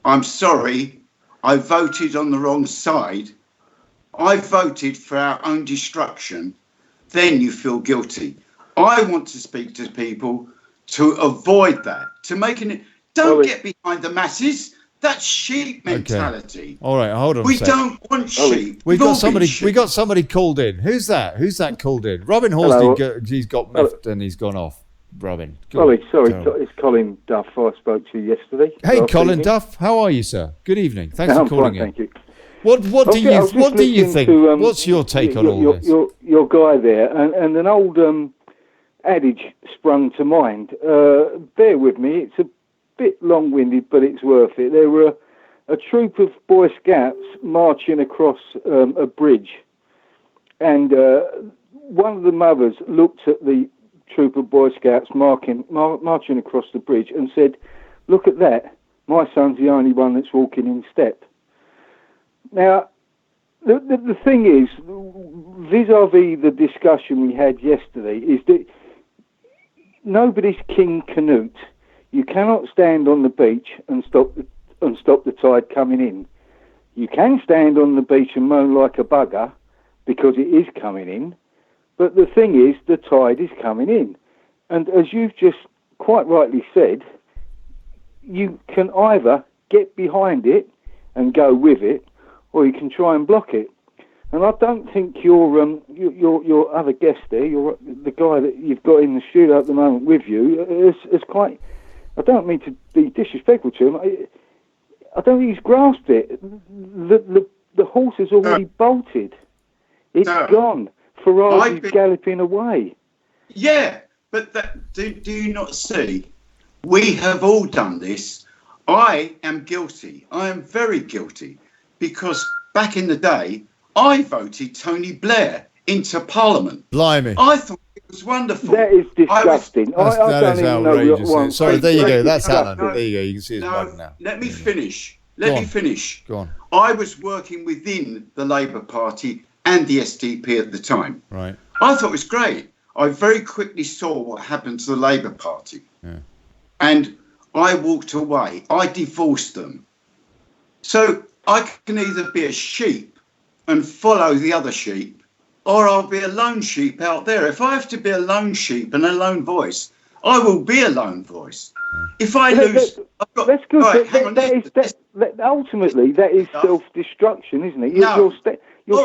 I'm sorry, I voted on the wrong side, I voted for our own destruction, then you feel guilty. I want to speak to people to avoid that, to making it, don't get behind the masses. That's sheep mentality.
Okay. All right, hold on.
We don't want sheep.
We got somebody called in. Who's that? Who's that called in? Robin Horsley. He's got miffed and he's gone off. Robin.
Sorry, it's Colin Duff. I spoke to you yesterday.
Hey, Colin Duff. How are you, sir? Good evening. Thanks for calling in.
Thank you.
What do you think? What's your take on all this?
Your guy there, and an old adage sprung to mind. Bear with me. It's a bit long-winded, but it's worth it. There were a troop of Boy Scouts marching across a bridge, and one of the mothers looked at the troop of Boy Scouts marching across the bridge and said, "Look at that. My son's the only one that's walking in step." Now, the thing is, vis-a-vis the discussion we had yesterday, is that nobody's King Canute. You cannot stand on the beach and stop the tide coming in. You can stand on the beach and moan like a bugger because it is coming in, but the thing is, the tide is coming in. And as you've just quite rightly said, you can either get behind it and go with it, or you can try and block it. And I don't think your other guest there, the guy that you've got in the studio at the moment with you, is quite. I don't mean to be disrespectful to him. I don't think he's grasped it. The horse has already bolted. It's gone. Farage is galloping away.
Yeah, but do you not see? We have all done this. I am guilty. I am very guilty, because back in the day, I voted Tony Blair into Parliament.
Blimey.
I thought it was wonderful.
That is disgusting.
That is outrageous. Sorry, there you go. That's Alan. There you go. You can see his mug now.
Let me finish. Let me finish.
Go on.
I was working within the Labour Party and the SDP at the time.
Right.
I thought it was great. I very quickly saw what happened to the Labour Party. Yeah. And I walked away. I divorced them. So I can either be a sheep and follow the other sheep, or I'll be a lone sheep out there. If I have to be a lone sheep and a lone voice, I will be a lone voice. If I lose...
That's good. Right, ultimately, that is self-destruction, isn't it? You're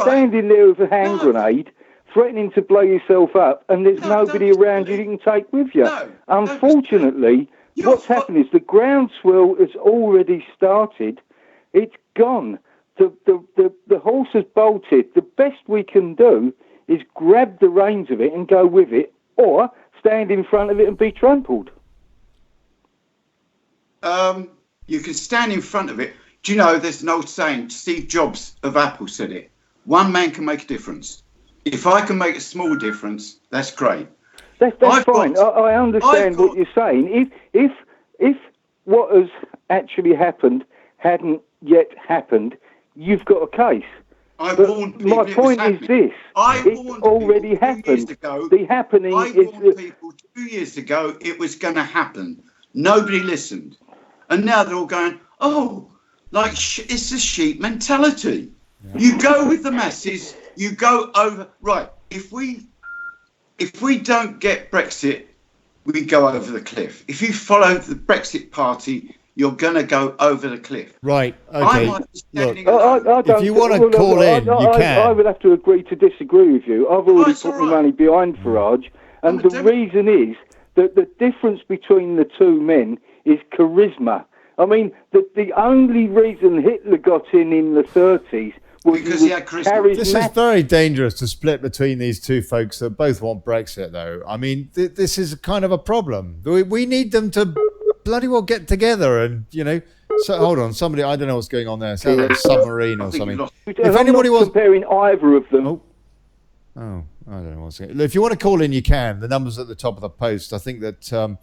standing there with a hand grenade, threatening to blow yourself up, and there's nobody around you can take with you. Unfortunately, what's happened is the groundswell has already started. It's gone. The horse has bolted. The best we can do is grab the reins of it and go with it, or stand in front of it and be trampled.
You can stand in front of it. Do you know, there's an old saying, Steve Jobs of Apple said it, one man can make a difference. If I can make a small difference, that's great.
That's fine. I understand what you're saying. If what has actually happened hadn't yet happened, you've got a case. My point is this: it's already happened. The happening is. I warned people
2 years ago it was going to happen. Nobody listened, and now they're all going, "Oh, like it's a sheep mentality." Yeah. You go with the masses. You go over. Right. If we don't get Brexit, we go over the cliff. If you follow the Brexit Party, you're going to go over the cliff.
Right.
I
Okay.
might be standing
Look,
alone.
I don't
if you want to call in, you can.
I would have to agree to disagree with you. I've already
That's
put
all
my
right.
money behind Farage, and
a
the
Democrat.
reason is that the difference between the two men is charisma. I mean, the only reason Hitler got in the 30s was
Because he had charisma.
charismatic.
This is very dangerous to split between these two folks that both want Brexit, though. I mean, this is kind of a problem. We need them to bloody well get together and, So hold on, somebody, I don't know what's going on there. Sounds like a submarine or something.
If anybody was comparing either of them.
Oh, I don't know what's going on. If you want to call in, you can. The number's at the top of the post. I think that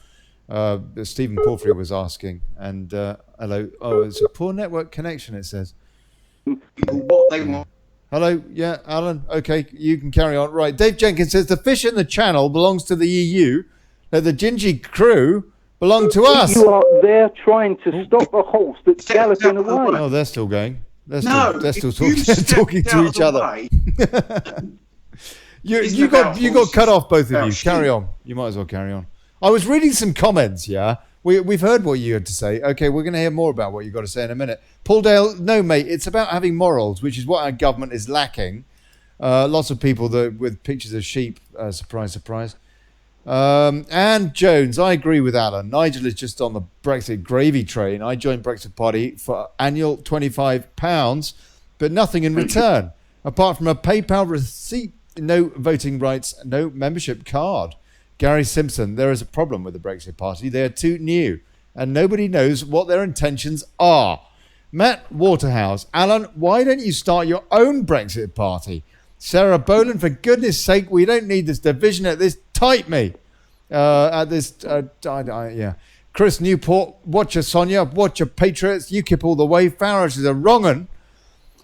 Stephen Porphyry was asking. And hello. Oh, it's a poor network connection, it says.
What they want.
Hello, yeah, Alan. Okay, you can carry on. Right, Dave Jenkins says the fish in the channel belongs to the EU. That the gingy crew belong to us.
You are there trying to stop a horse that's galloping away.
Oh, they're still going. They're still
if
talking to each other. You got cut off, both of you. Carry on. You might as well carry on. I was reading some comments. Yeah, we've heard what you had to say. Okay, we're going to hear more about what you got to say in a minute. Paul Dale, no, mate, it's about having morals, which is what our government is lacking. Lots of people with pictures of sheep. Surprise, surprise. And Jones, I agree with Alan. Nigel is just on the Brexit gravy train. I joined Brexit Party for annual £25, but nothing in return, apart from a PayPal receipt, no voting rights, no membership card. Gary Simpson, there is a problem with the Brexit Party. They are too new, and nobody knows what their intentions are. Matt Waterhouse, Alan, why don't you start your own Brexit Party? Sarah Boland, for goodness sake, we don't need this division at this tight, me. Yeah. Chris Newport, watch your Sonia, watch your Patriots, UKIP all the way. Farage is a wrong un.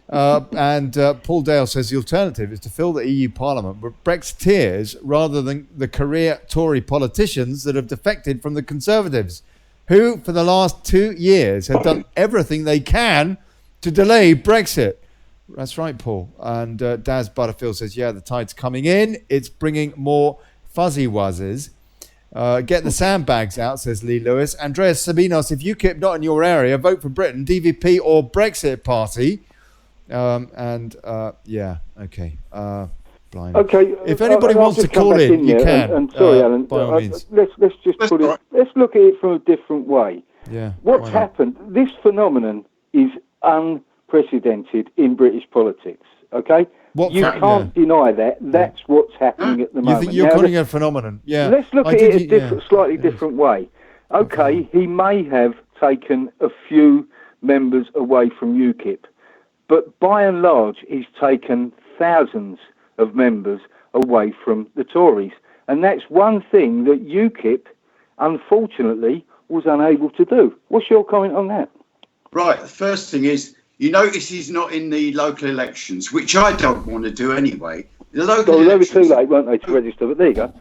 And Paul Dale says the alternative is to fill the EU Parliament with Brexiteers rather than the career Tory politicians that have defected from the Conservatives, who for the last 2 years have done everything they can to delay Brexit. That's right, Paul. And Daz Butterfield says, yeah, the tide's coming in. It's bringing more fuzzy wuzzes. Get the sandbags out, says Lee Lewis. Andreas Sabinos, if UKIP not in your area, vote for Britain, DVP or Brexit Party. Yeah, okay. Blind.
Okay.
If anybody wants to call in, you can.
And sorry, Alan.
By all means.
Let's just put it. Let's look at it from a different way.
Yeah.
What's happened? This phenomenon is unprecedented in British politics. Okay. You can't deny that. That's what's happening at the moment.
You think you're calling it a phenomenon? Yeah.
Let's look at it a slightly different way. Okay, he may have taken a few members away from UKIP, but by and large, he's taken thousands of members away from the Tories. And that's one thing that UKIP, unfortunately, was unable to do. What's your comment on that?
Right, the first thing is, you notice he's not in the local elections, which I don't want to do anyway. The local
they were too late, weren't they, to register? But there you go.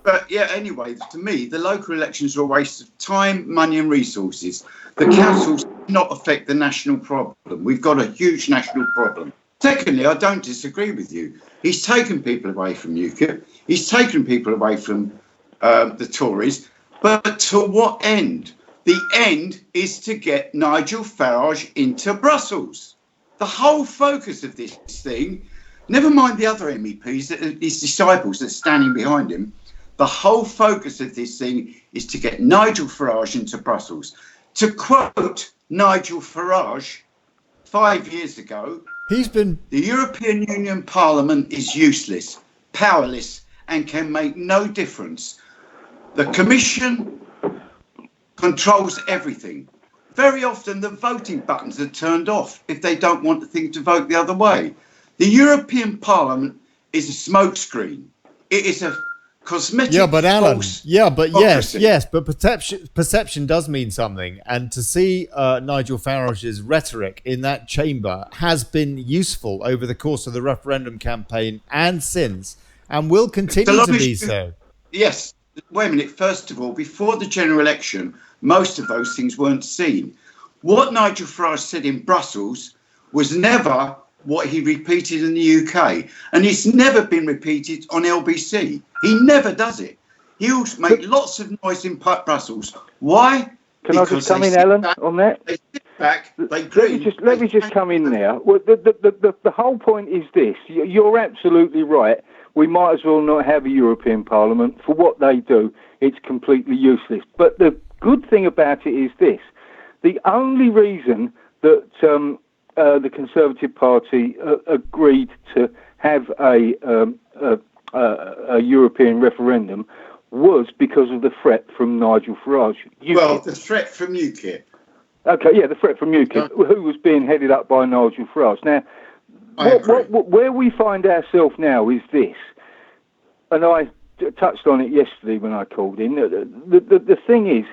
But yeah, anyway, to me, the local elections are a waste of time, money and resources. The councils do not affect the national problem. We've got a huge national problem. Secondly, I don't disagree with you. He's taken people away from UKIP. He's taken people away from the Tories. But to what end? The end is to get Nigel Farage into Brussels. The whole focus of this thing, never mind the other MEPs, his disciples that are standing behind him, the whole focus of this thing is to get Nigel Farage into Brussels. To quote Nigel Farage 5 years ago, the European Union Parliament is useless, powerless, and can make no difference. The Commission controls everything. Very often the voting buttons are turned off if they don't want the thing to vote the other way. The European Parliament is a smokescreen. It is a cosmetic.
Yeah, but Alan. Yeah, but
democracy.
yes, but perception does mean something. And to see Nigel Farage's rhetoric in that chamber has been useful over the course of the referendum campaign and since, and will continue to be so.
Yes. Wait a minute. First of all, before the general election, most of those things weren't seen. What Nigel Farage said in Brussels was never what he repeated in the UK. And it's never been repeated on LBC. He never does it. He'll make lots of noise in Brussels. Why?
Can I just come in, Alan, on that?
They sit back.
Let me just come in there. Well, the whole point is this. You're absolutely right. We might as well not have a European Parliament. For what they do, it's completely useless. But the good thing about it is this. The only reason that the Conservative Party agreed to have a European referendum was because of the threat from Nigel Farage.
Well, the threat from UKIP.
Okay, yeah, the threat from UKIP, who was being headed up by Nigel Farage. Now, where we find ourselves now is this, and I touched on it yesterday when I called in. The thing is,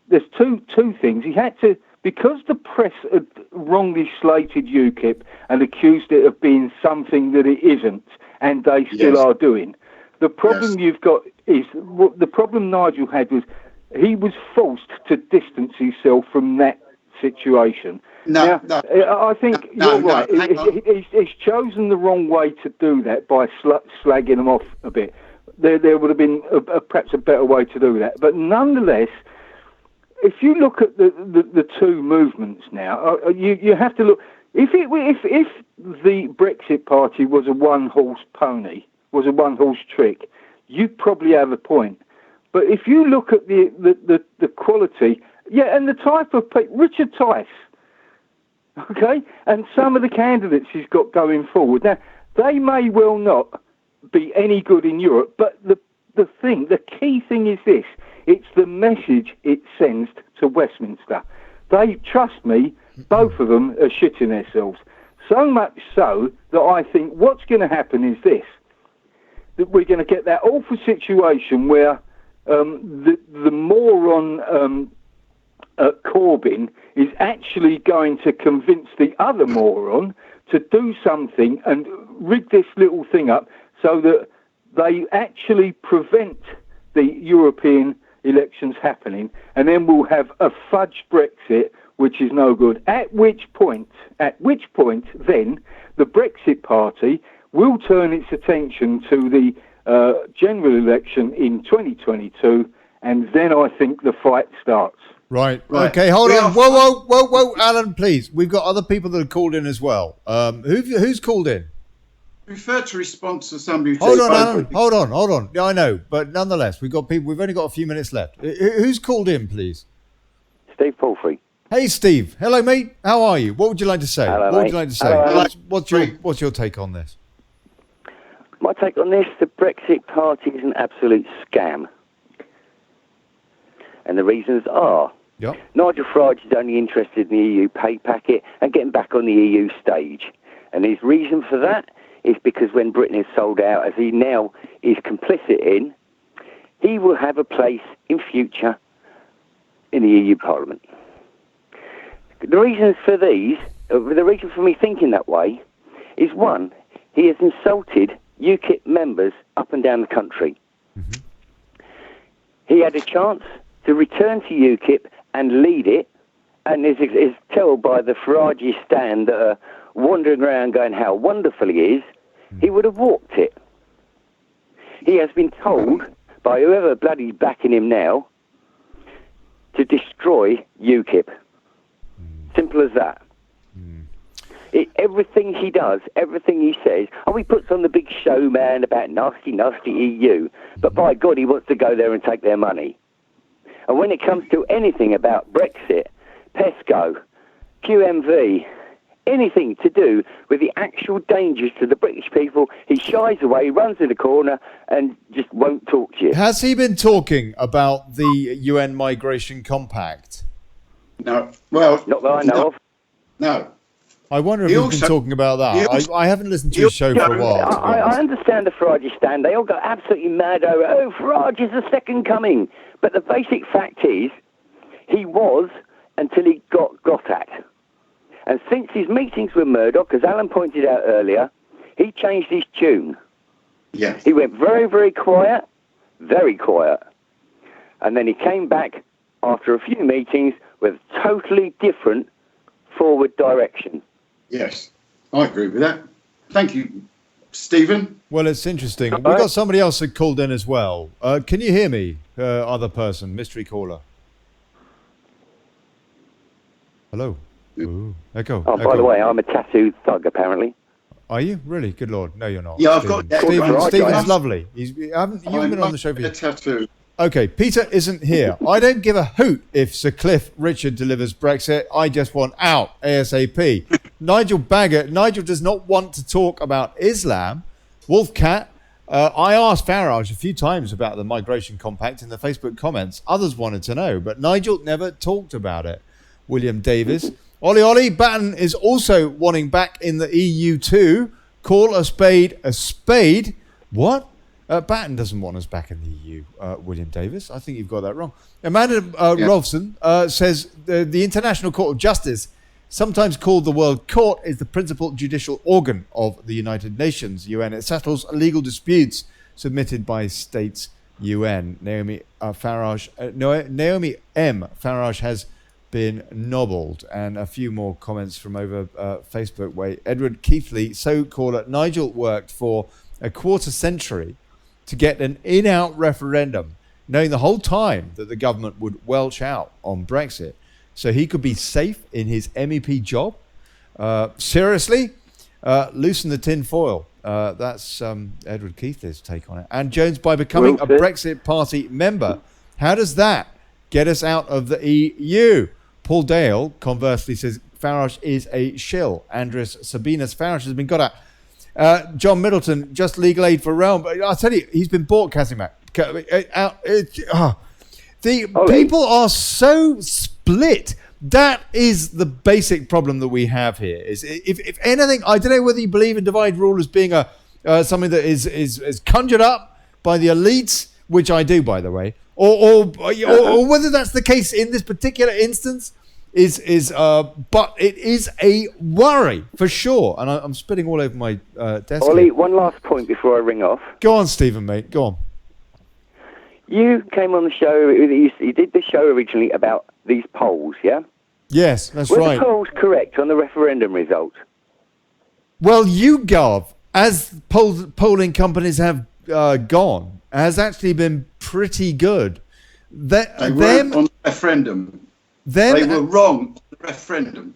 there's two things. He had to, because the press had wrongly slated UKIP and accused it of being something that it isn't, and they still are doing. The problem you've got is, the problem Nigel had was he was forced to distance himself from that situation. I think you're right. He's chosen the wrong way to do that by slagging them off a bit. There would have been perhaps a better way to do that. But nonetheless, if you look at the two movements now, you have to look. If the Brexit Party was a one-horse pony, was a one-horse trick, you'd probably have a point. But if you look at the quality, and the type of people, Richard Tice, okay, and some of the candidates he's got going forward. Now, they may well not be any good in Europe, but the key thing is this: it's the message it sends to Westminster. They, trust me, both of them are shitting themselves. So much so that I think what's going to happen is this: that we're going to get that awful situation where the moron Corbyn is actually going to convince the other moron to do something and rig this little thing up so that they actually prevent the European elections happening, and then we'll have a fudge Brexit, which is no good. At which point then the Brexit Party will turn its attention to the general election in 2022, and then I think the fight starts.
Right. Okay, hold on. Whoa, Alan, please. We've got other people that have called in as well. Who's called in?
I prefer to respond to somebody who
Hold on, Alan. Hold on. Yeah, I know, but nonetheless, we've got people. We've only got a few minutes left. Who's called in, please?
Steve Palfrey.
Hey, Steve. Hello, mate. How are you? What would you like to say?
Hello,
what would you like to say?
Hello.
What's your take on this?
My take on this: the Brexit Party is an absolute scam, and the reasons are: Nigel Farage is only interested in the EU pay packet and getting back on the EU stage, and his reason for that is because when Britain is sold out, as he now is complicit in, he will have a place in future in the EU Parliament. The reasons for the reason for me thinking that way is, one, he has insulted UKIP members up and down the country. Mm-hmm. He had a chance to return to UKIP and lead it, and is told by the Farage stand that are wandering around going how wonderful he is, he would have walked it. He has been told by whoever bloody backing him now to destroy UKIP. Simple as that. Everything he does, everything he says, he puts on the big showman about nasty, nasty EU, but by God, he wants to go there and take their money. And when it comes to anything about Brexit, PESCO, QMV, anything to do with the actual dangers to the British people, he shies away, runs in the corner, and just won't talk to you.
Has he been talking about the UN Migration Compact?
No. Well,
not that I know of.
No.
I wonder if he's been talking about that. I haven't listened to his show for a while.
I understand the Farage stand. They all go absolutely mad over, Farage is the second coming. But the basic fact is, he was until he got at. And since his meetings with Murdoch, as Alan pointed out earlier, he changed his tune.
Yes.
He went very, very quiet. And then he came back after a few meetings with totally different forward direction.
Yes, I agree with that. Thank you, Stephen.
Well, it's interesting. We've got somebody else that called in as well. Can you hear me, other person, mystery caller? Hello. Ooh. Echo.
Oh, by the way, I'm a tattooed thug, apparently.
Are you? Really? Good Lord. No, you're not.
Yeah, I've got
Stephen's lovely. You haven't been on the show for
a tattoo.
Okay, Peter isn't here. I don't give a hoot if Sir Cliff Richard delivers Brexit. I just want out ASAP. Nigel does not want to talk about Islam. Wolfcat, I asked Farage a few times about the migration compact in the Facebook comments. Others wanted to know, but Nigel never talked about it. William Davis. Ollie Batten is also wanting back in the EU too. Call a spade a spade. What? Batten doesn't want us back in the EU, William Davis. I think you've got that wrong. Amanda Rolfson says the International Court of Justice, sometimes called the World Court, is the principal judicial organ of the United Nations, UN. It settles legal disputes submitted by states, UN. Naomi M. Farage has been nobbled. And a few more comments from over Facebook way. Edward Keithley, so-called Nigel, worked for a quarter century to get an in-out referendum, knowing the whole time that the government would welch out on Brexit, so he could be safe in his MEP job. Seriously? Loosen the tin foil. That's Edward Keithley's take on it. And Jones, by becoming a Brexit Party member, how does that get us out of the EU? Paul Dale, conversely, says Farage is a shill. Andres Sabinas, Farage has been got at. John Middleton, just legal aid for realm. But I'll tell you, he's been bought, Kazimak. The people are so split. That is the basic problem that we have here. Is if anything, I don't know whether you believe in divide rule as being something that is conjured up by the elites, which I do, by the way, or whether that's the case in this particular instance. But it is a worry for sure, and I'm spitting all over my desk.
Ollie, one last point before I ring off.
Go on, Stephen, mate. Go on.
You came on the show. You did the show originally about these polls, yeah?
Yes, that's
right. Were
right.
the polls correct on the referendum result?
Well, YouGov, as polling companies have gone, has actually been pretty good.
They weren't on the referendum. They were wrong on the referendum.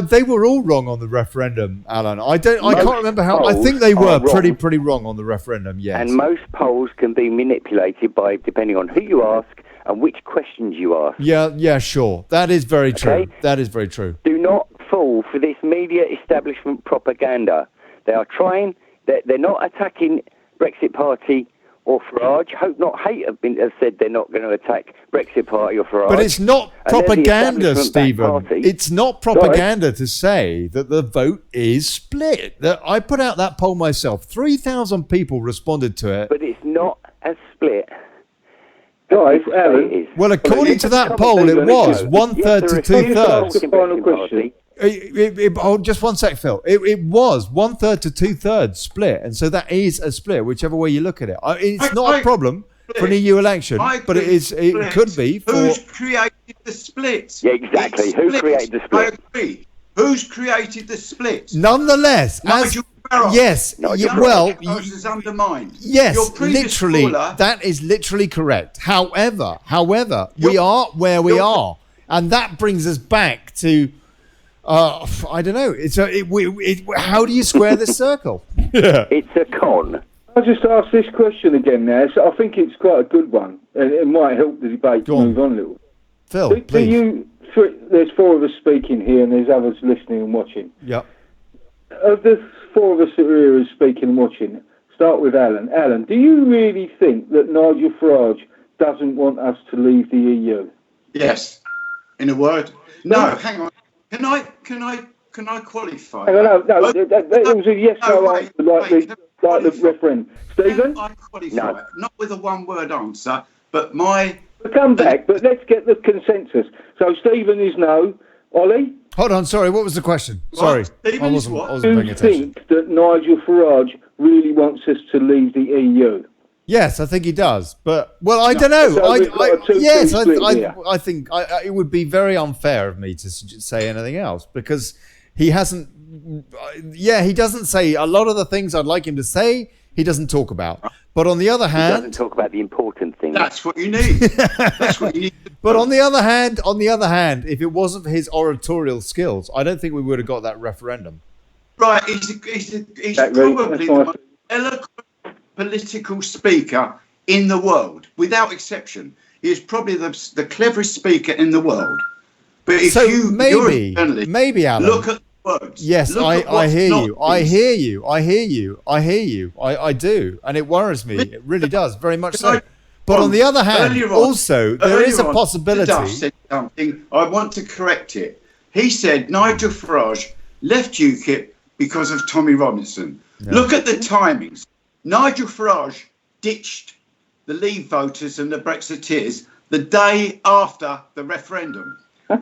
They were all wrong on the referendum, Alan. I can't remember how. I think they were pretty wrong on the referendum, yes.
And most polls can be manipulated by depending on who you ask and which questions you ask.
Yeah, sure. That is very true. That is very true.
Do not fall for this media establishment propaganda. They are trying. They're not attacking Brexit Party or Farage. Hope Not Hate have said they're not going to attack Brexit Party or Farage.
But it's not propaganda, Stephen. It's not propaganda to say that the vote is split. I put out that poll myself. 3,000 people responded to it.
But it's not as split.
Guys, Alan.
Well, according to that poll, it was 1/3 to 2/3.
Final question.
Just one sec, Phil. It was 1/3 to 2/3 split, and so that is a split, whichever way you look at it. It's not a problem for an EU election, but it could be for...
Who's created the split?
Yeah, exactly. Who created the split?
I agree. Who's created the split?
Nonetheless,
Nigel Farage.
Yes,
is undermined.
Yes, literally, that is literally correct. However, we are where we are, and that brings us back to... I don't know. How do you square this circle?
Yeah. It's a con.
I'll just ask this question again now. So I think it's quite a good one, and it might help the debate to move on a little.
Phil, please.
There's four of us speaking here, and there's others listening and watching.
Yep.
Of the four of us that are here speaking and watching, start with Alan. Alan, do you really think that Nigel Farage doesn't want us to leave the EU?
Yes. In a word. No, hang on. Can I qualify?
No. It was a yes/no answer, like the referendum. Stephen?
I qualify it? Not with a one-word answer, but my...
We'll come back, but let's get the consensus. So Stephen is no. Ollie?
Hold on, sorry, what was the question? Sorry, I wasn't paying attention.
Do you think that Nigel Farage really wants us to leave the EU?
Yes, I think he does. But, I don't know.
So
I think it would be very unfair of me to say anything else because he hasn't... he doesn't say a lot of the things I'd like him to say. he doesn't talk about. But on the other
He
hand,
doesn't talk about the important things.
That's what you need. That's what you need.
but on the other hand, if it wasn't for his oratorial skills, I don't think we would have got that referendum.
Right, he's probably the most eloquent political speaker in the world, without exception. He is probably the cleverest speaker in the world. But if
So
you're a journalist,
maybe, Alan.
look at the words.
Yes, I hear you. I do. And it worries me. It really does, very much so. But on the other hand, also, there is a possibility.
Duff said something. I want to correct it. He said Nigel Farage left UKIP because of Tommy Robinson. Yeah. Look at the timings. Nigel Farage ditched the Leave voters and the Brexiteers the day after the referendum.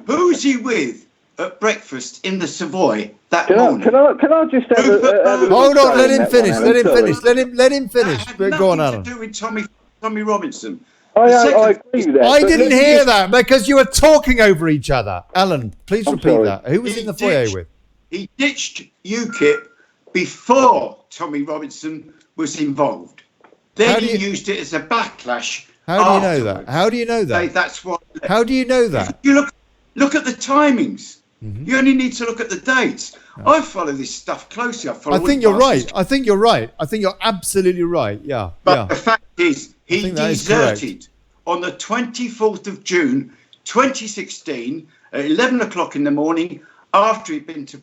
Who's he with at breakfast in the Savoy that morning?
Can I just have a
hold on, let him finish. Let him finish. Go on, Alan.
To do with Tommy Robinson.
I agree with that.
I didn't hear that because you were talking over each other. Alan, please repeat that. Who was in the foyer with?
He ditched UKIP before Tommy Robinson was involved. Then he used it as a backlash.
How do you know that? How do you know that?
That's what.
How do you know that?
You look at the timings. Mm-hmm. You only need to look at the dates. Oh. I follow this stuff closely.
I think you're right. I think you're absolutely right. Yeah.
But the fact is, he deserted on the 24th of June, 2016, at 11 o'clock in the morning, after he'd been to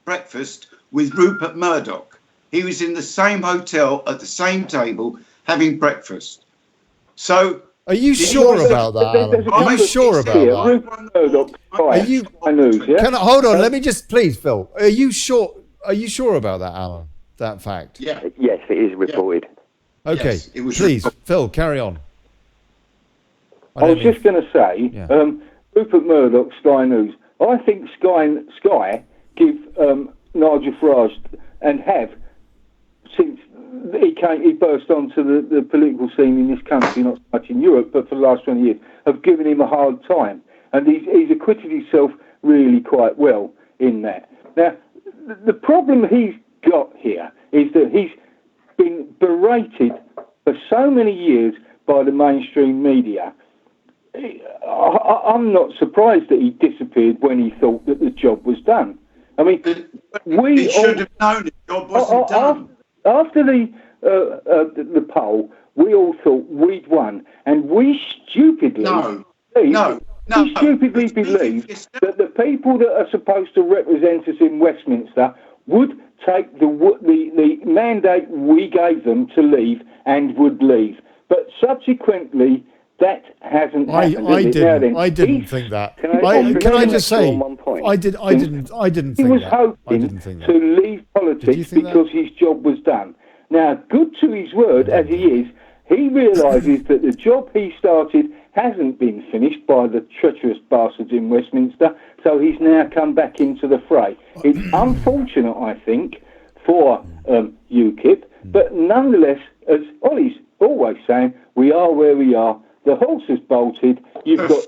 breakfast with Rupert Murdoch. He was in the same hotel at the same table having breakfast. So,
are you sure about that, Alan? Are you sure about that? Are you? Hold on? Let me just, please, Phil. Are you sure? Are you sure about that, Alan? That fact?
Yeah.
Yes, it is reported.
Yeah. Okay. Yes, please, Phil, carry on.
I was just going to say, Rupert Murdoch, Sky News. I think Sky give Nigel Farage and have since he burst onto the political scene in this country, not so much in Europe, but for the last 20 years, have given him a hard time. And he's acquitted himself really quite well in that. Now, the problem he's got here is that he's been berated for so many years by the mainstream media. I'm not surprised that he disappeared when he thought that the job was done. I mean,
we should have known the job wasn't done.
After the poll, we all thought we'd won, and we stupidly believed that the people that are supposed to represent us in Westminster would take the mandate we gave them to leave and would leave. But subsequently, that hasn't happened.
I didn't think that. Can I just say, I didn't think
he was
that.
hoping to leave politics because his job was done. Now, good to his word as he is, he realises that the job he started hasn't been finished by the treacherous bastards in Westminster, so he's now come back into the fray. It's unfortunate, I think, for UKIP, but nonetheless, as Ollie's always saying, we are where we are. The horse has bolted.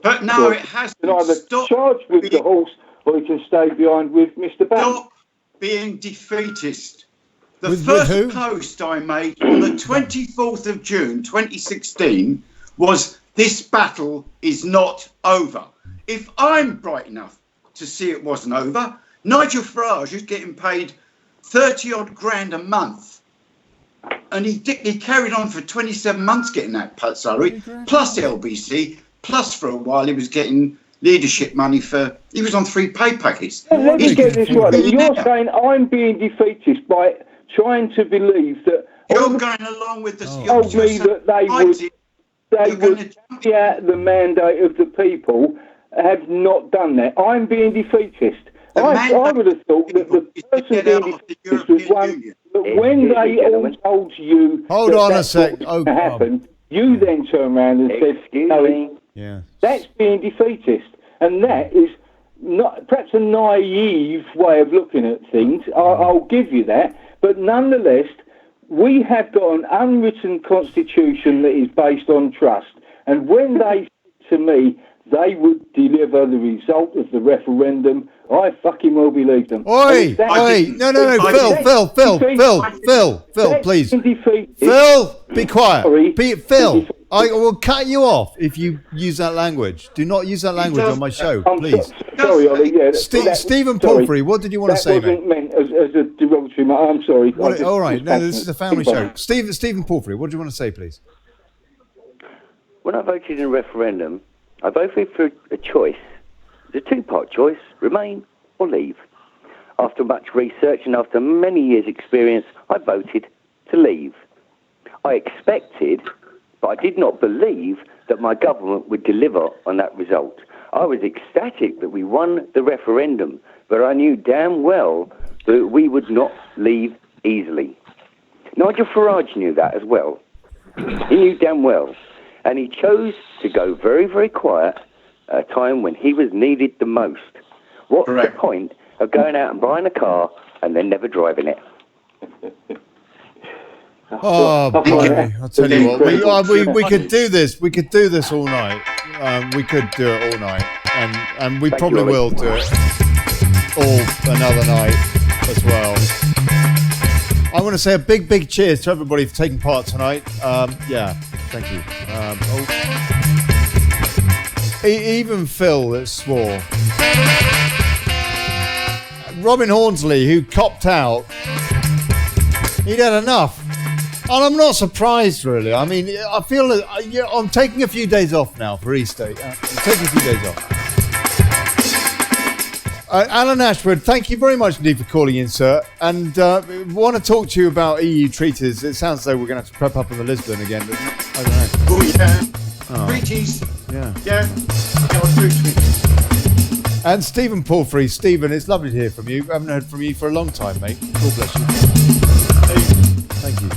But no, it hasn't.
You can either charge with the horse or you can stay behind with Mr. Bannon.
Stop being defeatist. The first post I made on the 24th of June 2016 was, this battle is not over. If I'm bright enough to see it wasn't over, Nigel Farage is getting paid 30 odd grand a month. And he carried on for 27 months getting that salary, plus LBC, plus for a while he was getting leadership money he was on 3 pay packets.
Let me get this right. You're saying I'm being defeatist by trying to believe that...
You're going along with the...
told me that they would carry out the mandate of the people, have not done that. I'm being defeatist. I would have thought that the person being defeatist was one... But when they all told you that's what was going to happen, you then turn around and said, that's being defeatist. And that is not perhaps a naive way of looking at things. I'll give you that. But nonetheless, we have got an unwritten constitution that is based on trust. And when they said to me they would deliver the result of the referendum, I fucking will believe them.
Oi! Phil, please. Phil, be quiet. Phil, I will cut you off if you use that language. Do not use that language on my show, please.
Sorry, Ollie. Yeah,
Stephen Palfrey, what did you want to say, mate?
That wasn't meant as a derogatory. I'm sorry.
All right, no, this is a family show. Stephen Palfrey, what do you want to say, please?
When I voted in a referendum, I voted for a choice. The two-part choice, remain or leave. After much research and after many years' experience, I voted to leave. I expected, but I did not believe that my government would deliver on that result. I was ecstatic that we won the referendum, but I knew damn well that we would not leave easily. Nigel Farage knew that as well. He knew damn well. And he chose to go very, very quiet at a time when he was needed the most. What's the point of going out and buying a car and then never driving it?
Oh, boy, I'll tell you what, we could do this. We could do this all night. We could do it all night. And we probably will do it all another night as well. I want to say a big, big cheers to everybody for taking part tonight. Yeah, thank you. Even Phil that swore. Robin Horsley, who copped out, he'd had enough. And I'm not surprised, really. I mean, I feel that I'm taking a few days off now for Easter. I'm taking a few days off. Alan Ashford, thank you very much indeed for calling in, sir. And want to talk to you about EU treaties. It sounds as though we're going to have to prep up on the Lisbon again, doesn't it? I don't know.
Oh, yeah. Treaties.
Yeah.
Yeah. Treaties.
And Stephen Palfrey. Stephen, it's lovely to hear from you. I haven't heard from you for a long time, mate. God bless you. Thank you.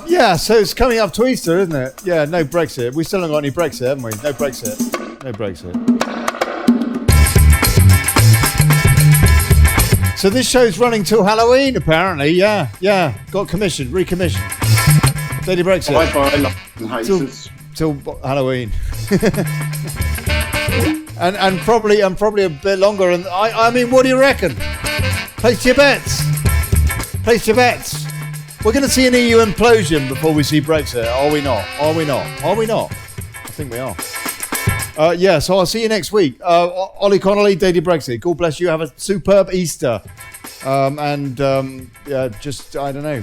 Yeah, so it's coming up to Easter, isn't it? Yeah, no Brexit. We still haven't got any Brexit, haven't we? No Brexit. No Brexit. So this show's running till Halloween, apparently. Yeah. Got recommissioned. Daily Brexit.
Bye-bye.
Till Halloween. and probably a bit longer. And I mean, what do you reckon? Place your bets. We're going to see an EU implosion before we see Brexit, are we not? I think we are. Yeah, so I'll see you next week. Ollie Connolly, Daily Brexit. God bless you. Have a superb Easter. Just, I don't know,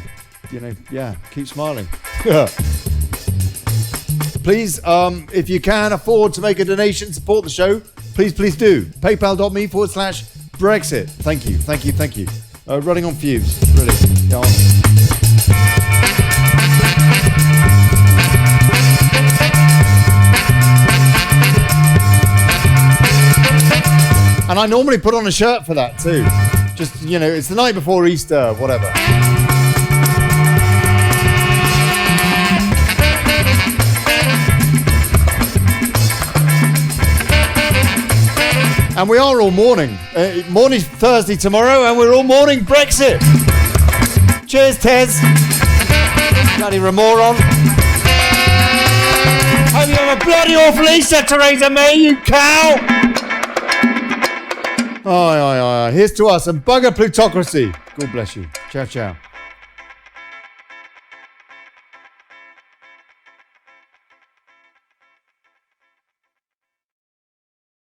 keep smiling. Please, if you can afford to make a donation, support the show, please do. PayPal.me/Brexit. Thank you. Running on fumes, really. Yeah. And I normally put on a shirt for that too. Just, it's the night before Easter, whatever. And we are all mourning. Morning Thursday tomorrow, and we're all mourning Brexit. Cheers, Tez. Bloody Remoron. Hope you have a bloody awful Easter, Theresa May, you cow. Aye. Here's to us and bugger plutocracy. God bless you. Ciao.